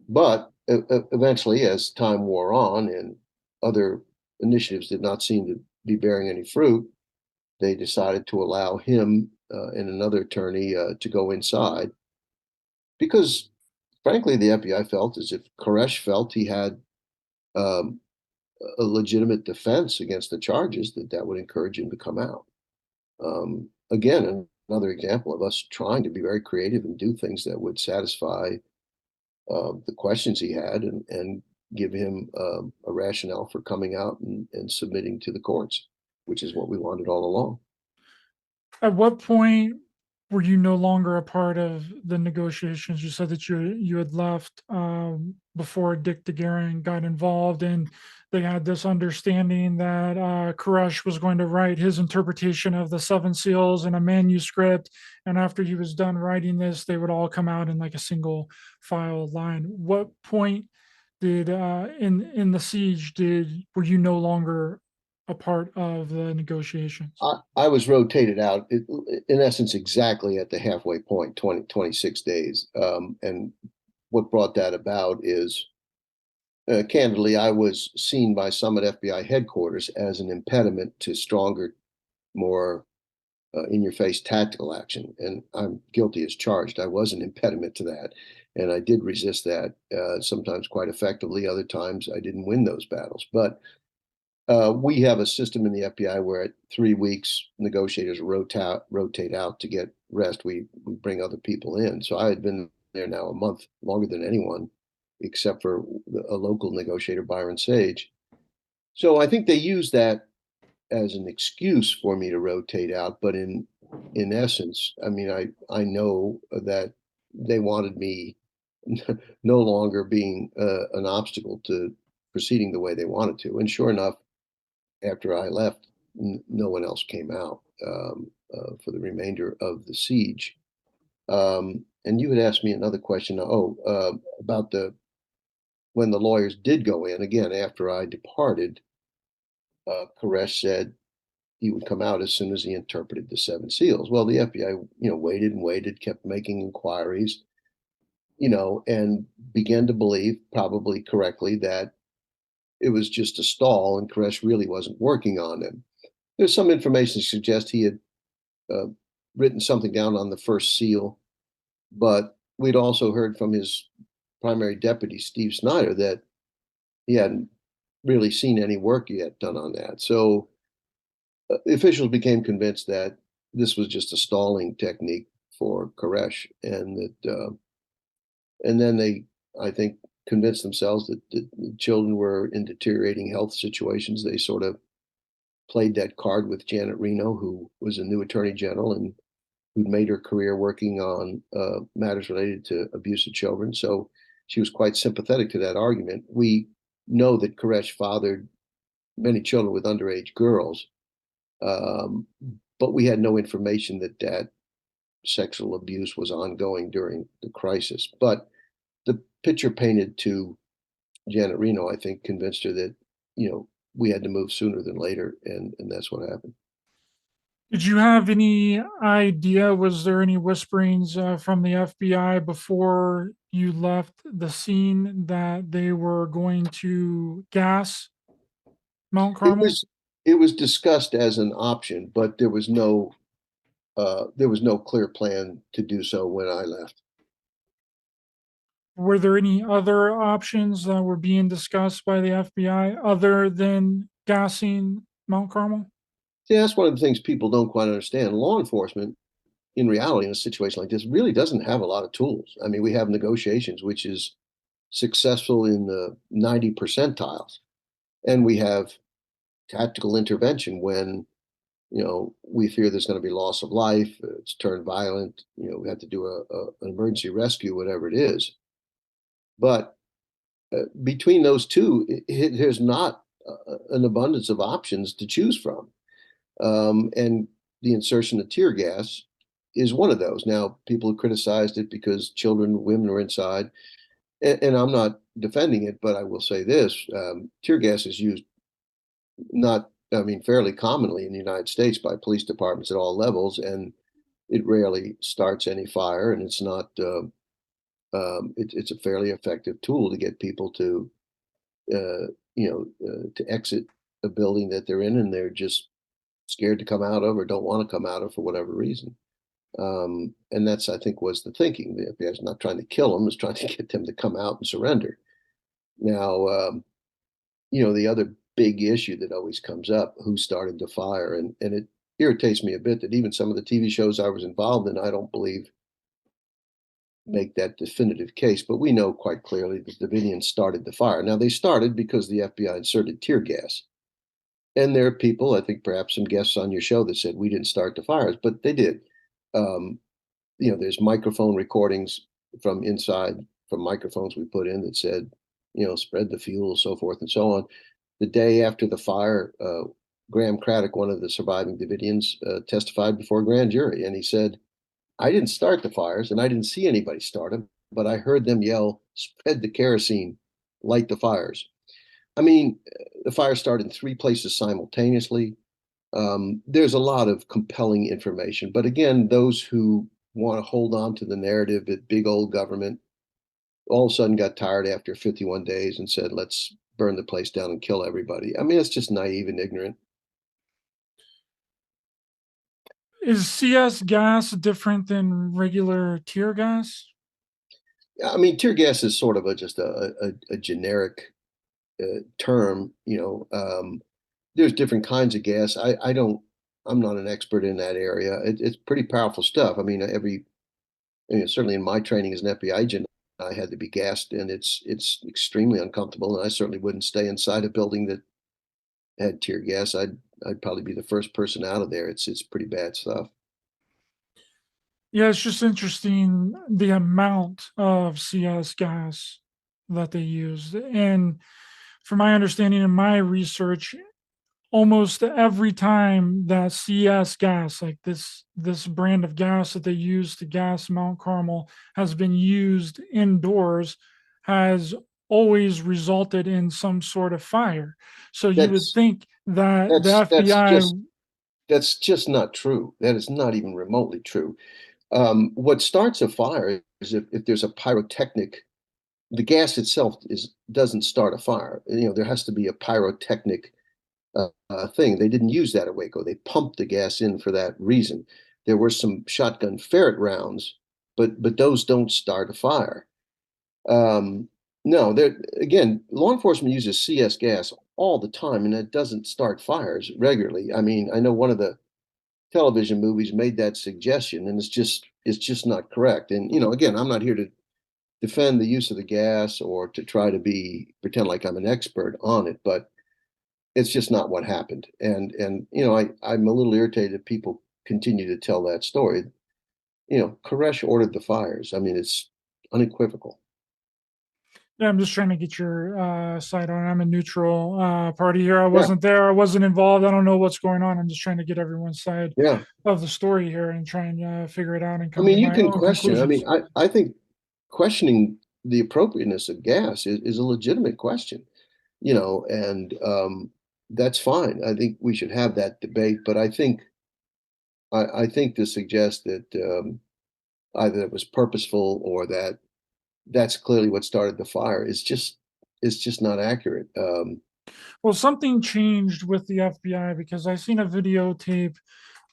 I: But eventually, as time wore on and other initiatives did not seem to be bearing any fruit, they decided to allow him and another attorney to go inside because, frankly, the FBI felt as if Koresh felt he had um, a legitimate defense against the charges, that would encourage him to come out. Again, another example of us trying to be very creative and do things that would satisfy the questions he had and give him a rationale for coming out and submitting to the courts, which is what we wanted all along.
H: At what point were you no longer a part of the negotiations? You said that you had left before Dick DeGuerin got involved, and they had this understanding that Koresh was going to write his interpretation of the Seven Seals in a manuscript, and after he was done writing this, they would all come out in like a single file line. What point did in the siege were you no longer a part of the negotiations?
I: I was rotated out, in essence, exactly at the halfway point, 26 days. And what brought that about is, candidly, I was seen by some at FBI headquarters as an impediment to stronger, more in-your-face tactical action. And I'm guilty as charged. I was an impediment to that. And I did resist that, sometimes quite effectively. Other times I didn't win those battles. But we have a system in the FBI where at 3 weeks, negotiators rotate out to get rest. We bring other people in. So I had been there now a month, longer than anyone, except for a local negotiator, Byron Sage. So I think they used that as an excuse for me to rotate out. But in essence, I mean, I know that they wanted me no longer being an obstacle to proceeding the way they wanted to. And sure enough, after I left, no one else came out for the remainder of the siege. And you had asked me another question. About when the lawyers did go in again after I departed. Koresh said he would come out as soon as he interpreted the Seven Seals. Well, the FBI, waited and waited, kept making inquiries, and began to believe, probably correctly, that it was just a stall and Koresh really wasn't working on them. There's some information to suggest he had written something down on the first seal, but we'd also heard from his primary deputy, Steve Snyder, that he hadn't really seen any work yet done on that. So officials became convinced that this was just a stalling technique for Koresh, and then they, I think, convinced themselves that the children were in deteriorating health situations. They sort of played that card with Janet Reno, who was a new attorney general and who'd made her career working on matters related to abuse of children. So she was quite sympathetic to that argument. We know that Koresh fathered many children with underage girls, but we had no information that that sexual abuse was ongoing during the crisis. But the picture painted to Janet Reno, I think, convinced her that, we had to move sooner than later, and that's what happened.
H: Did you have any idea? Was there any whisperings from the FBI before you left the scene that they were going to gas Mount
I: It
H: Carmel?
I: was discussed as an option, but there was no clear plan to do so when I left.
H: Were there any other options that were being discussed by the FBI other than gassing Mount Carmel?
I: Yeah, that's one of the things people don't quite understand. Law enforcement, in reality, in a situation like this, really doesn't have a lot of tools. I mean, we have negotiations, which is successful in the 90 percentiles, and we have tactical intervention when we fear there's going to be loss of life, it's turned violent, we have to do an emergency rescue, whatever it is. But between those two, there's not an abundance of options to choose from. And the insertion of tear gas is one of those. Now, people have criticized it because children, women were inside, and I'm not defending it, but I will say this: tear gas is used fairly commonly in the United States by police departments at all levels, and it rarely starts any fire, and it's not. It's a fairly effective tool to get people to, to exit a building that they're in, and they're just scared to come out of or don't want to come out of for whatever reason. And that's, I think, was the thinking. The FBI is not trying to kill them; it's trying to get them to come out and surrender. Now, the other big issue that always comes up: who started the fire? And it irritates me a bit that even some of the TV shows I was involved in, I don't believe make that definitive case, but we know quite clearly that the Davidians started the fire. Now, they started because the FBI inserted tear gas. And there are people, I think perhaps some guests on your show, that said we didn't start the fires, but they did. There's microphone recordings from inside, from microphones we put in that said, spread the fuel, so forth and so on. The day after the fire, Graham Craddock, one of the surviving Davidians, testified before a grand jury, and he said, I didn't start the fires, and I didn't see anybody start them, but I heard them yell, spread the kerosene, light the fires. I mean, the fire started in 3 places simultaneously. There's a lot of compelling information, but again, those who want to hold on to the narrative that big old government all of a sudden got tired after 51 days and said, let's burn the place down and kill everybody. I mean, it's just naive and ignorant.
H: Is CS gas different than regular tear gas?
I: I mean, tear gas is sort of just a generic term. There's different kinds of gas. I'm not an expert in that area. It's pretty powerful stuff. I mean, certainly in my training as an FBI agent, I had to be gassed, and it's extremely uncomfortable. And I certainly wouldn't stay inside a building that had tear gas. I'd probably be the first person out of there. It's pretty bad stuff.
H: Yeah, it's just interesting the amount of CS gas that they used. And from my understanding and my research, almost every time that CS gas, like this brand of gas that they use to gas Mount Carmel, has been used indoors, has always resulted in some sort of fire. So you would think that the FBI.
I: That's just not true. That is not even remotely true. What starts a fire is if there's a pyrotechnic. The gas itself doesn't start a fire. There has to be a pyrotechnic thing. They didn't use that at Waco. They pumped the gas in for that reason. There were some shotgun ferret rounds, but those don't start a fire. No, again, law enforcement uses CS gas all the time, and it doesn't start fires regularly. I mean, I know one of the television movies made that suggestion, and it's just not correct. And again, I'm not here to defend the use of the gas or to try to pretend like I'm an expert on it, but It's just not what happened. And I'm a little irritated that people continue to tell that story. Koresh ordered the fires. I mean, it's unequivocal.
H: Yeah, I'm just trying to get your side on it. I'm a neutral party here. I
I: Yeah,
H: wasn't there. I wasn't involved. I don't know what's going on. I'm just trying to get everyone's side
I: yeah.
H: of the story here and try and figure it out and
I: I
H: come to
I: mean, you
H: my
I: can
H: own
I: question. I
H: conclusions.
I: mean, I think questioning the appropriateness of gas is a legitimate question, and that's fine. I think we should have that debate. But I think to suggest that either it was purposeful or that that's clearly what started the fire is just not accurate.
H: Well, something changed with the FBI because I seen a videotape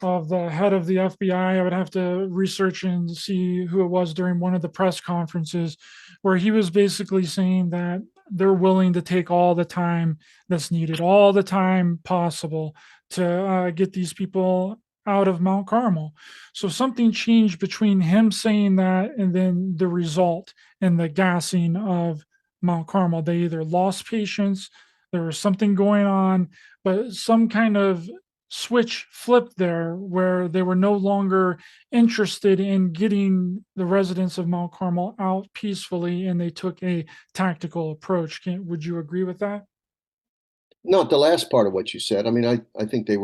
H: of the head of the FBI. I would have to research and see who it was during one of the press conferences where he was basically saying that they're willing to take all the time that's needed, all the time possible to get these people out of Mount Carmel. So something changed between him saying that and then the result and the gassing of Mount Carmel. They either lost patience, there was something going on, but some kind of switch flipped there where they were no longer interested in getting the residents of Mount Carmel out peacefully and they took a tactical approach. Would you agree with that?
I: Not the last part of what you said. I mean, I think they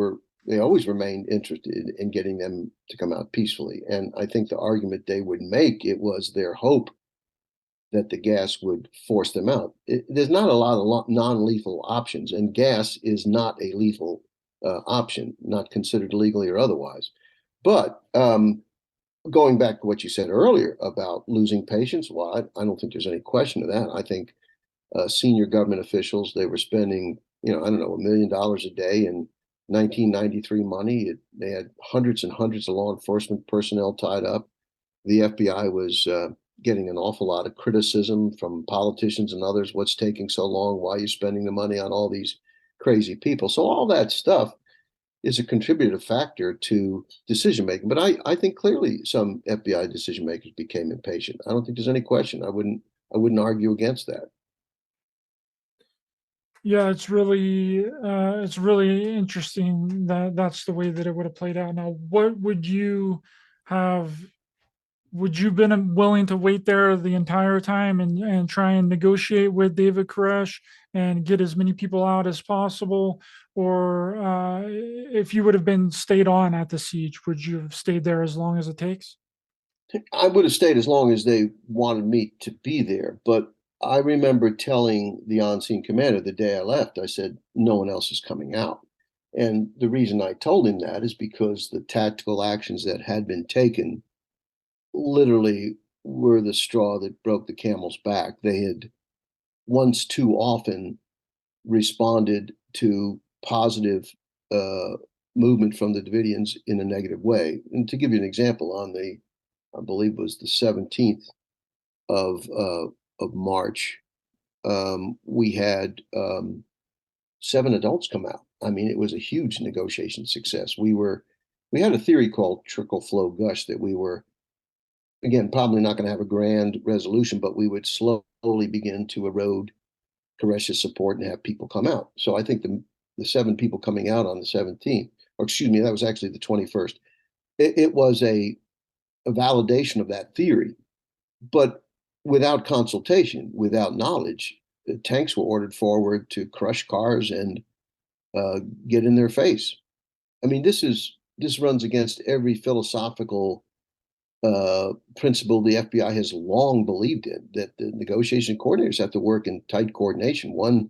I: always remained interested in getting them to come out peacefully. And I think the argument they would make, it was their hope that the gas would force them out. There's not a lot of non-lethal options, and gas is not a lethal option, not considered legally or otherwise. But going back to what you said earlier about losing patience, well, I don't think there's any question of that. I think senior government officials, they were spending, I don't know, $1 million a day in 1993 money. They had hundreds and hundreds of law enforcement personnel tied up. The FBI was getting an awful lot of criticism from politicians and others. What's taking so long? Why are you spending the money on all these crazy people? So all that stuff is a contributive factor to decision making. But I think clearly some FBI decision makers became impatient. I don't think there's any question. I wouldn't argue against that.
H: Yeah, it's really interesting that that's the way that it would have played out. Now, what would you have? Would you been willing to wait there the entire time and try and negotiate with David Koresh and get as many people out as possible? Or if you would have been stayed on at the siege, would you have stayed there as long as it takes?
I: I would have stayed as long as they wanted me to be there. But I remember telling the on-scene commander the day I left, I said, no one else is coming out. And the reason I told him that is because the tactical actions that had been taken literally were the straw that broke the camel's back. They had once too often responded to positive movement from the Davidians in a negative way. And to give you an example, on I believe it was the 17th of March, we had 7 adults come out. I mean, it was a huge negotiation success. We had a theory called trickle flow gush that we were, again, probably not going to have a grand resolution, but we would slowly begin to erode Koresh's support and have people come out. So I think the 7 people coming out on the 17th, or excuse me, that was actually the 21st. It was a validation of that theory, but without consultation, without knowledge. The tanks were ordered forward to crush cars and get in their face. I mean, this runs against every philosophical principle the FBI has long believed in, that the negotiation coordinators have to work in tight coordination. One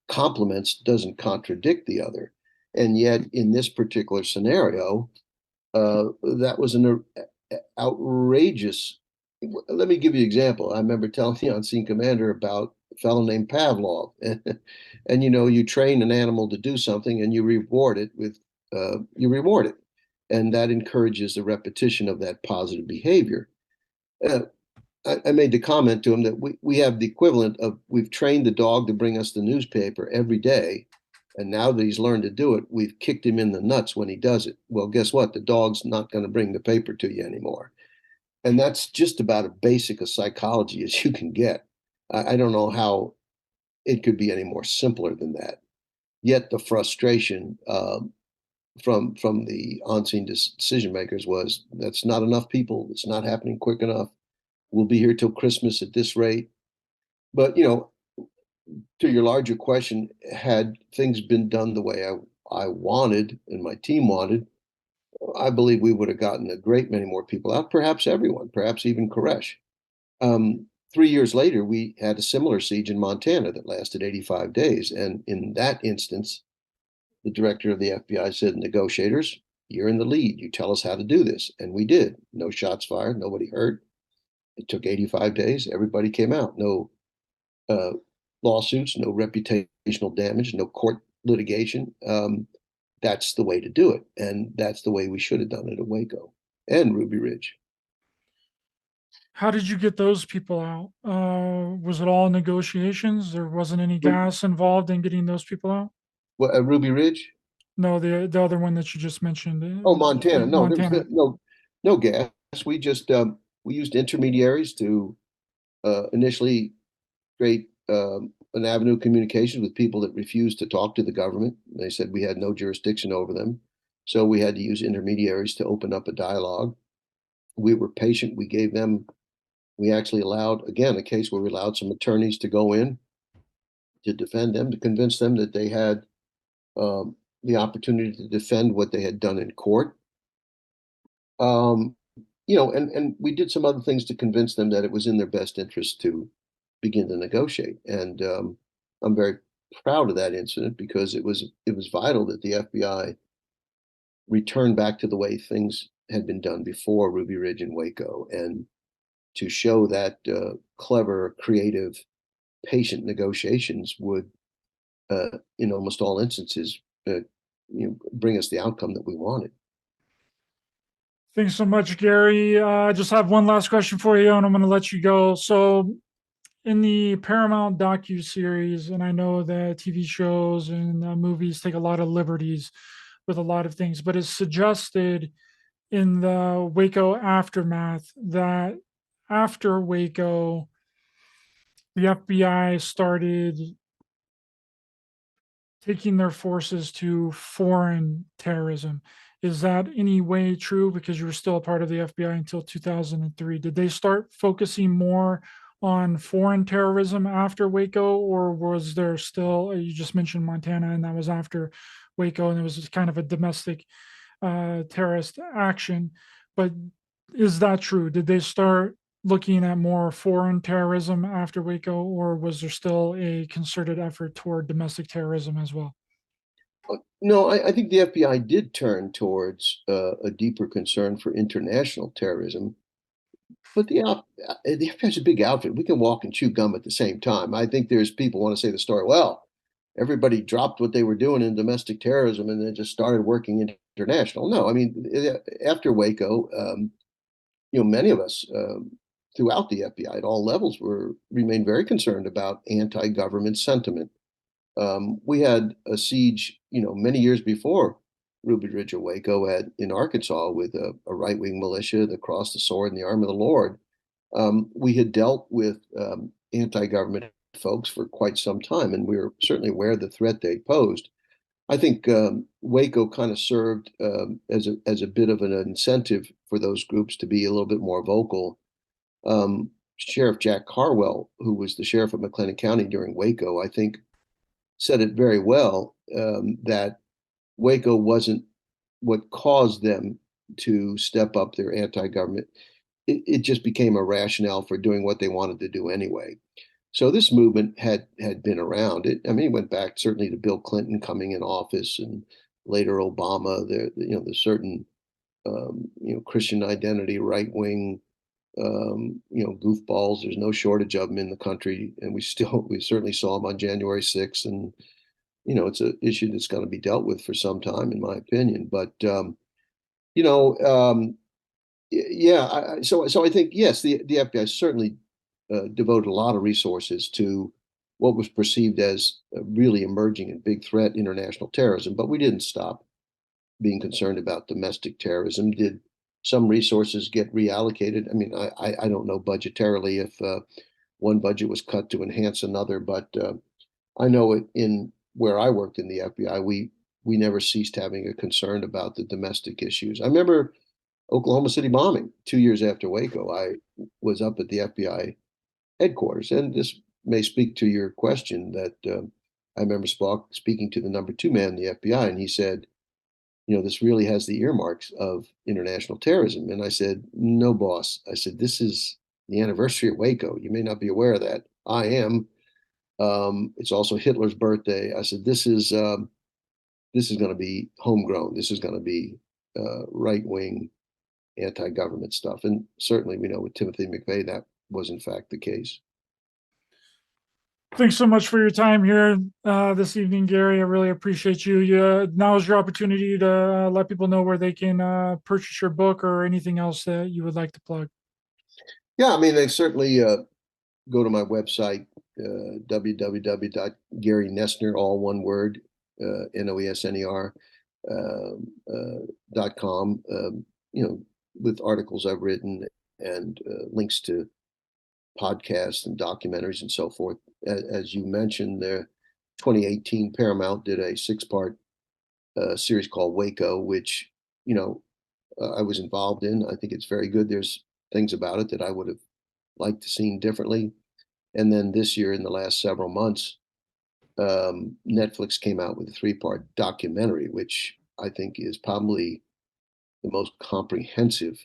I: complements, doesn't contradict the other. And yet, in this particular scenario, that was an outrageous. Let me give you an example. I remember telling the on-scene commander about a fellow named Pavlov, and you train an animal to do something, and you reward it, and that encourages the repetition of that positive behavior. I made the comment to him that we have the equivalent of, we've trained the dog to bring us the newspaper every day, and now that he's learned to do it, we've kicked him in the nuts when he does it. Well, guess what? The dog's not going to bring the paper to you anymore. And that's just about as basic a psychology as you can get. I don't know how it could be any more simpler than that. Yet the frustration from the on-scene decision makers was that's not enough people. It's not happening quick enough. We'll be here till Christmas at this rate. But to your larger question, had things been done the way I wanted and my team wanted, I believe we would have gotten a great many more people out, perhaps everyone, perhaps even Koresh. 3 years later, we had a similar siege in Montana that lasted 85 days. And in that instance, the director of the FBI said, negotiators, you're in the lead. You tell us how to do this. And we did. No shots fired, nobody hurt. It took 85 days. Everybody came out. No lawsuits, no reputational damage, no court litigation. That's the way to do it. And that's the way we should have done it at Waco and Ruby Ridge.
H: How did you get those people out? Was it all negotiations? There wasn't any gas involved in getting those people out?
I: What, Ruby Ridge?
H: No, the other one that you just mentioned.
I: Oh, Montana. No, there
H: Montana.
I: was no gas. We just we used intermediaries to initially create an avenue of communication with people that refused to talk to the government. They said we had no jurisdiction over them. So we had to use intermediaries to open up a dialogue. We were patient. We actually allowed, again, a case where we allowed some attorneys to go in to defend them, to convince them that they had the opportunity to defend what they had done in court. And we did some other things to convince them that it was in their best interest to begin to negotiate. And I'm very proud of that incident because it was vital that the FBI return back to the way things had been done before Ruby Ridge and Waco, and to show that clever, creative, patient negotiations would, in almost all instances, bring us the outcome that we wanted.
H: Thanks so much, Gary. I just have one last question for you, and I'm going to let you go. So, in the Paramount docu-series, and I know that TV shows and movies take a lot of liberties with a lot of things, but it's suggested in the Waco aftermath that after Waco, the FBI started taking their forces to foreign terrorism. Is that any way true? Because you were still a part of the FBI until 2003. Did they start focusing more on foreign terrorism after Waco, or was there still, you just mentioned Montana, and that was after Waco, and it was kind of a domestic terrorist action. But is that true? Did they start looking at more foreign terrorism after Waco, or was there still a concerted effort toward domestic terrorism as well?
I: No, I think the FBI did turn towards a deeper concern for international terrorism. But the FBI is a big outfit. We can walk and chew gum at the same time. I think there's people want to say the story, well, everybody dropped what they were doing in domestic terrorism and then just started working international. No, I mean, after Waco, many of us throughout the FBI at all levels remained very concerned about anti-government sentiment. We had a siege, many years before Ruby Ridge or Waco in Arkansas with a right-wing militia, the Cross, the Sword, and the Arm of the Lord. We had dealt with anti-government folks for quite some time, and we were certainly aware of the threat they posed. I think Waco kind of served as a bit of an incentive for those groups to be a little bit more vocal. Sheriff Jack Harwell, who was the sheriff of McLennan County during Waco, I think said it very well, that Waco wasn't what caused them to step up their anti-government. It just became a rationale for doing what they wanted to do anyway. So this movement had been around. It went back certainly to Bill Clinton coming in office, and later Obama. The certain Christian identity, right wing, goofballs. There's no shortage of them in the country, and we certainly saw them on January 6th, and it's an issue that's going to be dealt with for some time, in my opinion. But so I think yes, the FBI certainly devoted a lot of resources to what was perceived as a really emerging and big threat, international terrorism. But we didn't stop being concerned about domestic terrorism. Did some resources get reallocated? I don't know budgetarily if one budget was cut to enhance another, but I know in where I worked in the FBI, we never ceased having a concern about the domestic issues. I remember Oklahoma City bombing 2 years after Waco. I was up at the FBI headquarters, and this may speak to your question that I remember speaking to the number 2 man in the FBI, and he said, this really has the earmarks of international terrorism. And I said, no, boss. I said, this is the anniversary of Waco. You may not be aware of that. I am. It's also Hitler's birthday. I said, this is going to be homegrown. This is going to be right-wing anti-government stuff. And certainly we know with Timothy McVeigh, that was in fact the case.
H: Thanks so much for your time here this evening, Gary. I really appreciate you. Now is your opportunity to let people know where they can purchase your book or anything else that you would like to plug.
I: Yeah, I mean, they certainly go to my website, www.GaryNoesner, all one word, Noesner.com, with articles I've written and links to podcasts and documentaries and so forth. As you mentioned, the 2018 Paramount did a 6-part series called Waco, which, I was involved in. I think it's very good. There's things about it that I would have liked to seen differently. And then this year, in the last several months, Netflix came out with a 3-part documentary, which I think is probably the most comprehensive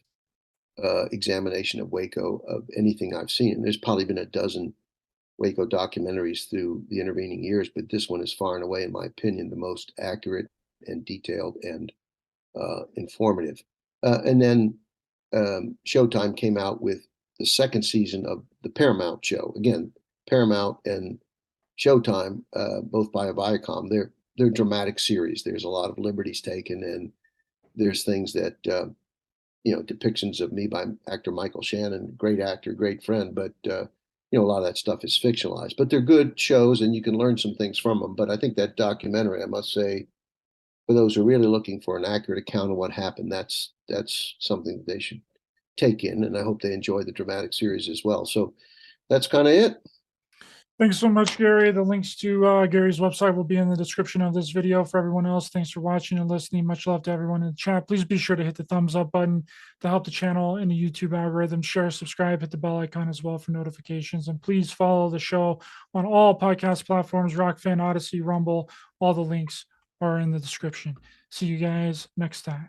I: examination of Waco of anything I've seen. There's probably been a dozen Waco documentaries through the intervening years, but this one is far and away, in my opinion, the most accurate and detailed and informative. And then Showtime came out with the 2nd season of the Paramount show. Again, Paramount and Showtime, both by Viacom, they're dramatic series. There's a lot of liberties taken, and there's things that depictions of me by actor Michael Shannon, great actor, great friend, but a lot of that stuff is fictionalized. But they're good shows, and you can learn some things from them. But I think that documentary, I must say, for those who are really looking for an accurate account of what happened, that's something that they should take in, and I hope they enjoy the dramatic series as well. So that's kind of it.
H: Thanks so much, Gary. The links to Gary's website will be in the description of this video. For everyone else, thanks for watching and listening. Much love to everyone in the chat. Please be sure to hit the thumbs up button to help the channel in the YouTube algorithm. Share, subscribe, hit the bell icon as well for notifications. And please follow the show on all podcast platforms, Rokfin, Odysee, Rumble. All the links are in the description. See you guys next time.